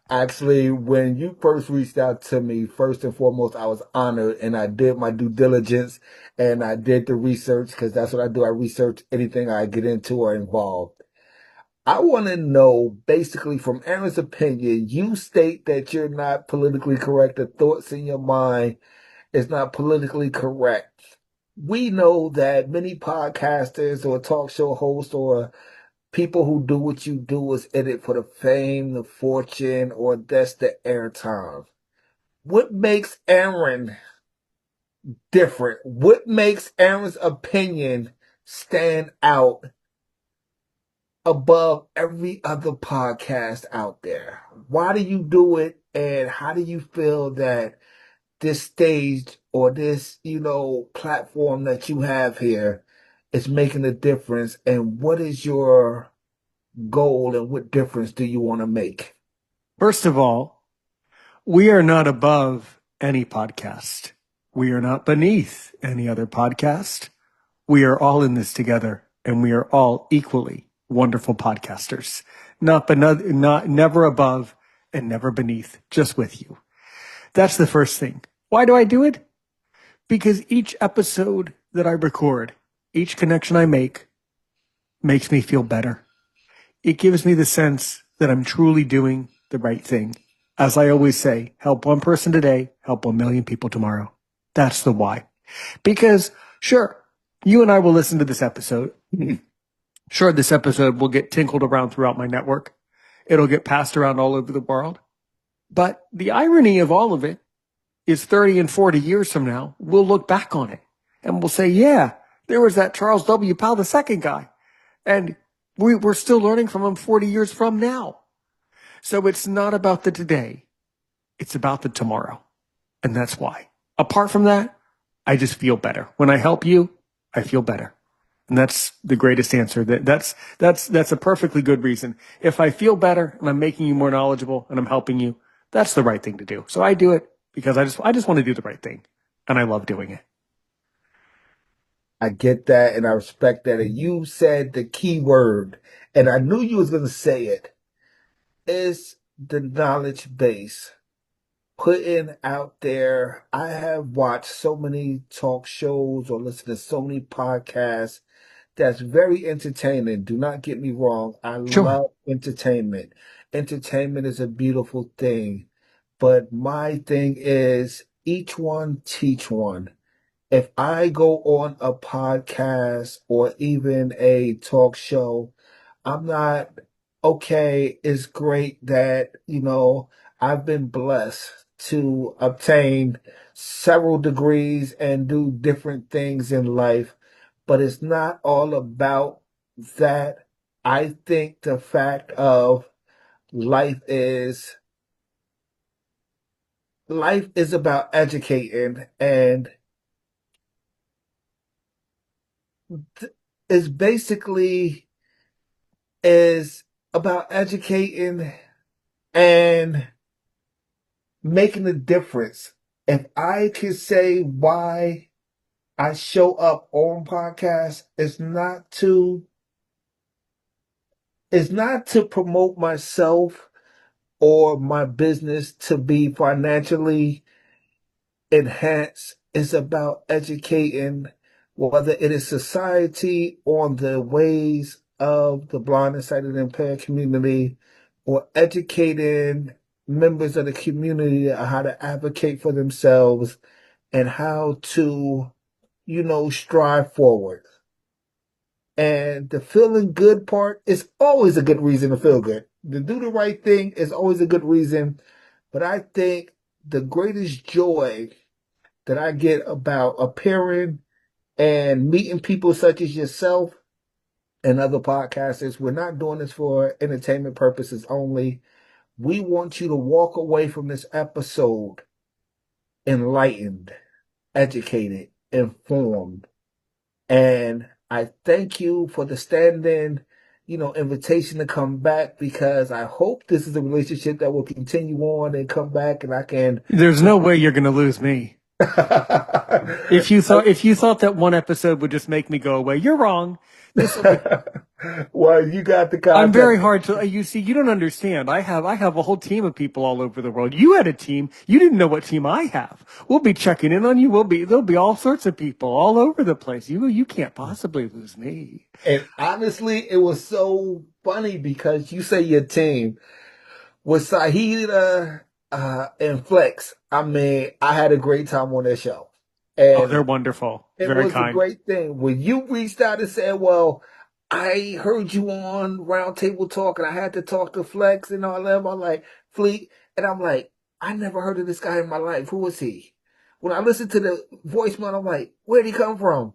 Speaker 2: Actually, when you first reached out to me, first and foremost, I was honored and I did my due diligence and I did the research because that's what I do. I research anything I get into or involved. I want to know basically from Aaron's opinion, you state that you're not politically correct. The thoughts in your mind is not politically correct. We know that many podcasters or talk show hosts or people who do what you do is in it for the fame, the fortune, or that's the airtime. What makes Aaron different? What makes Aaron's opinion stand out above every other podcast out there? Why do you do it? And how do you feel that this stage or this, platform that you have here is making a difference? And what is your goal and what difference do you want to make?
Speaker 1: First of all, we are not above any podcast. We are not beneath any other podcast. We are all in this together, and we are all equally wonderful podcasters. Never above and never beneath, just with you. That's the first thing. Why do I do it? Because each episode that I record, each connection I make, makes me feel better. It gives me the sense that I'm truly doing the right thing. As I always say, help one person today, help 1 million people tomorrow. That's the why. Because, sure, You and I will listen to this episode. Sure, this episode will get tinkled around throughout my network. It'll get passed around all over the world. But the irony of all of it is 30 and 40 years from now, we'll look back on it and we'll say, yeah, there was that Charles W. Powell II guy. And we're still learning from him 40 years from now. So it's not about the today. It's about the tomorrow. And that's why. Apart from that, I just feel better. When I help you, I feel better. And that's the greatest answer. That's a perfectly good reason. If I feel better and I'm making you more knowledgeable and I'm helping you, that's the right thing to do. So I do it because I just want to do the right thing. And I love doing it.
Speaker 2: I get that and I respect that. And you said the key word, and I knew you was going to say it, is the knowledge base. Putting out there. I have watched so many talk shows or listened to so many podcasts that's very entertaining. Do not get me wrong. I
Speaker 1: Sure.
Speaker 2: love entertainment. Entertainment is a beautiful thing. But my thing is each one teach one. If I go on a podcast or even a talk show, I'm not okay. It's great that, I've been blessed to obtain several degrees and do different things in life, but it's not all about that. I think the fact of life is life is about educating and is basically is about educating and making a difference. If I could say why I show up on podcasts, it's not to promote myself or my business to be financially enhanced. It's about educating, whether it is society on the ways of the blind and sighted and impaired community, or educating members of the community on how to advocate for themselves and how to, strive forward. And the feeling good part is always a good reason to feel good. To do the right thing is always a good reason. But I think the greatest joy that I get about appearing and meeting people such as yourself and other podcasters, we're not doing this for entertainment purposes only. We want you to walk away from this episode enlightened, educated, informed. And I thank you for the stand-in, invitation to come back, because I hope this is a relationship that will continue on and come back and I can.
Speaker 1: There's no way you're going to lose me. If you thought that one episode would just make me go away, you're wrong. This will be.
Speaker 2: Well, you got the
Speaker 1: I'm very
Speaker 2: contact.
Speaker 1: hard to. You see, you don't understand. I have a whole team of people all over the world. You had a team. You didn't know what team I have. We'll be checking in on you. There'll be all sorts of people all over the place. You can't possibly lose me.
Speaker 2: And honestly, it was so funny because you say your team with Sahida and Flex. I mean, I had a great time on their show.
Speaker 1: Oh,
Speaker 2: And
Speaker 1: they're wonderful.
Speaker 2: it
Speaker 1: Very
Speaker 2: was a
Speaker 1: kind.
Speaker 2: great thing. When you reached out and said, well, I heard you on Roundtable Talk and I had to talk to Flex and all that. I'm like, Fleet. And I'm like, I never heard of this guy in my life. Who was he? When I listened to the voicemail, I'm like, where'd he come from?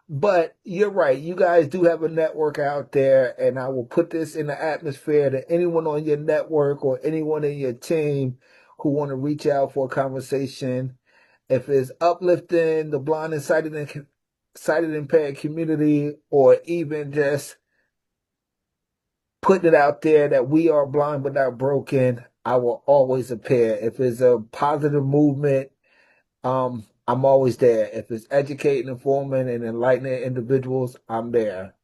Speaker 2: But you're right. You guys do have a network out there, and I will put this in the atmosphere to anyone on your network or anyone in your team who want to reach out for a conversation. If it's uplifting the blind and sighted impaired community, or even just putting it out there that we are blind but not broken, I will always appear. If it's a positive movement, I'm always there. If it's educating, informing, and enlightening individuals, I'm there.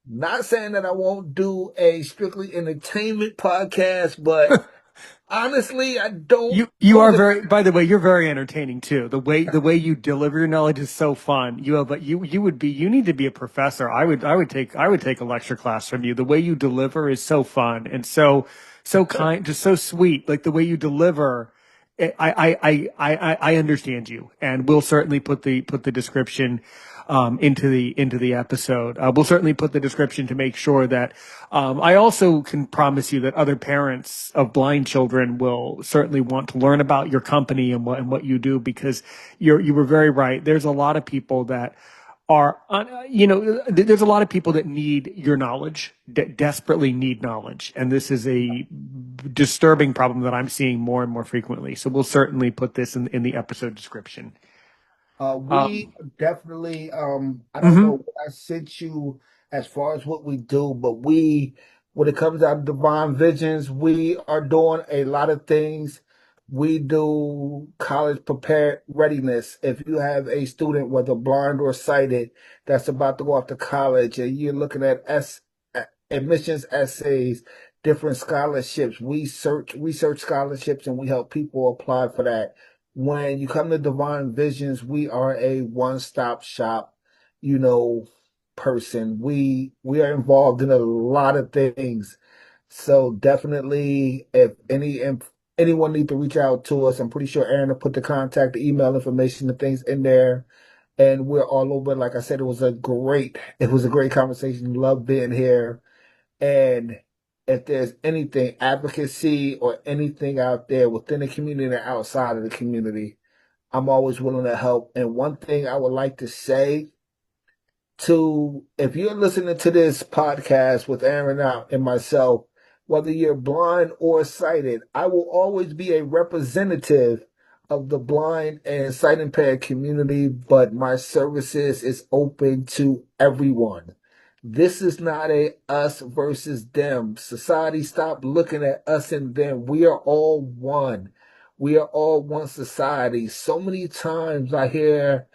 Speaker 2: Not saying that I won't do a strictly entertainment podcast, but honestly, I don't
Speaker 1: You
Speaker 2: go
Speaker 1: are
Speaker 2: to.
Speaker 1: very, by the way, you're very entertaining too. The way you deliver your knowledge is so fun. You need to be a professor. I would take a lecture class from you. The way you deliver is so fun and so kind, just so sweet. Like the way you deliver, I understand you, and we'll certainly put the description into the episode. We'll certainly put the description to make sure that I also can promise you that other parents of blind children will certainly want to learn about your company and what you do, because you were very right. There's a lot of people that there's a lot of people that need your knowledge, that desperately need knowledge. And this is a disturbing problem that I'm seeing more and more frequently. So we'll certainly put this in the episode description.
Speaker 2: We definitely, I don't know
Speaker 1: Mhm.
Speaker 2: what I sent you as far as what we do, but when it comes out to Divine Visions, we are doing a lot of things. We do college prepared readiness. If you have a student, whether blind or sighted, that's about to go off to college and you're looking at admissions essays, different scholarships, research scholarships, and we help people apply for that. When you come to Divine Visions, we are a one-stop shop, you know, person. We are involved in a lot of things. So definitely, if anyone need to reach out to us, I'm pretty sure Aaron will put the contact, the email information, the things in there. And we're all over. Like I said, it was a great conversation. Love being here. And if there's anything, advocacy or anything out there within the community and outside of the community, I'm always willing to help. And one thing I would like to say to, if you're listening to this podcast with Aaron out and myself, whether you're blind or sighted, I will always be a representative of the blind and sight impaired community, but my services is open to everyone. This is not a us versus them. Society, stop looking at us and them. We are all one. We are all one society. So many times I hear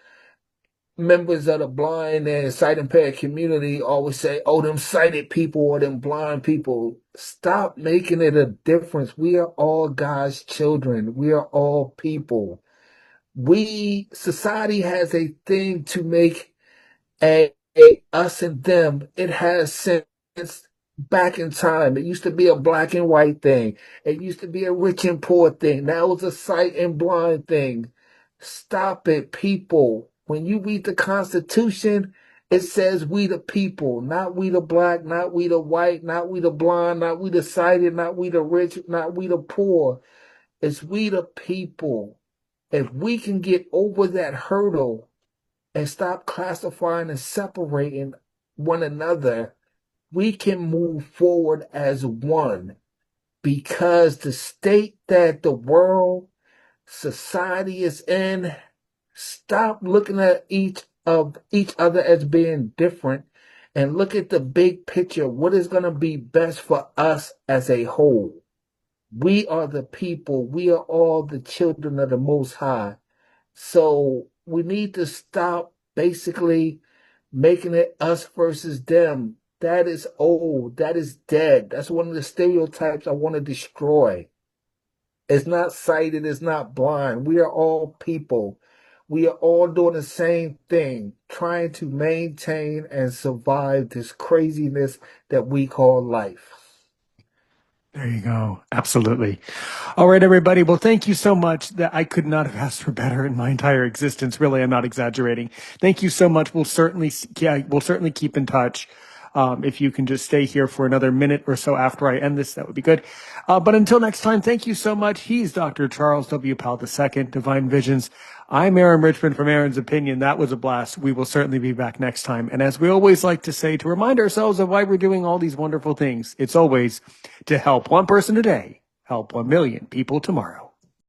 Speaker 2: members of the blind and sight impaired community always say, oh, them sighted people or them blind people. Stop making it a difference. We are all God's children. We are all people. Society has a thing to make a us and them. It has since back in time. It used to be a black and white thing. It used to be a rich and poor thing. Now it's a sight and blind thing. Stop it, people. When you read the Constitution, it says we the people, not we the black, not we the white, not we the blind, not we the sighted, not we the rich, not we the poor. It's we the people. If we can get over that hurdle and stop classifying and separating one another, we can move forward as one. Because the state that the world, society is in, stop looking at each other as being different and look at the big picture. What is going to be best for us as a whole? We are the people. We are all the children of the Most High. So we need to stop basically making it us versus them. That is old. That is dead. That's one of the stereotypes I want to destroy. It's not sighted. It's not blind. We are all people. We are all doing the same thing, trying to maintain and survive this craziness that we call life.
Speaker 1: There you go. Absolutely. All right, everybody. Well, thank you so much. That I could not have asked for better in my entire existence. Really, I'm not exaggerating. Thank you so much. We'll certainly keep in touch. If you can just stay here for another minute or so after I end this, that would be good. But until next time, thank you so much. He's Dr. Charles W. Powell II, Divine Visions. I'm Aaron Richmond from Aaron's Opinion. That was a blast. We will certainly be back next time. And as we always like to say, to remind ourselves of why we're doing all these wonderful things, it's always to help one person today, help 1 million people tomorrow.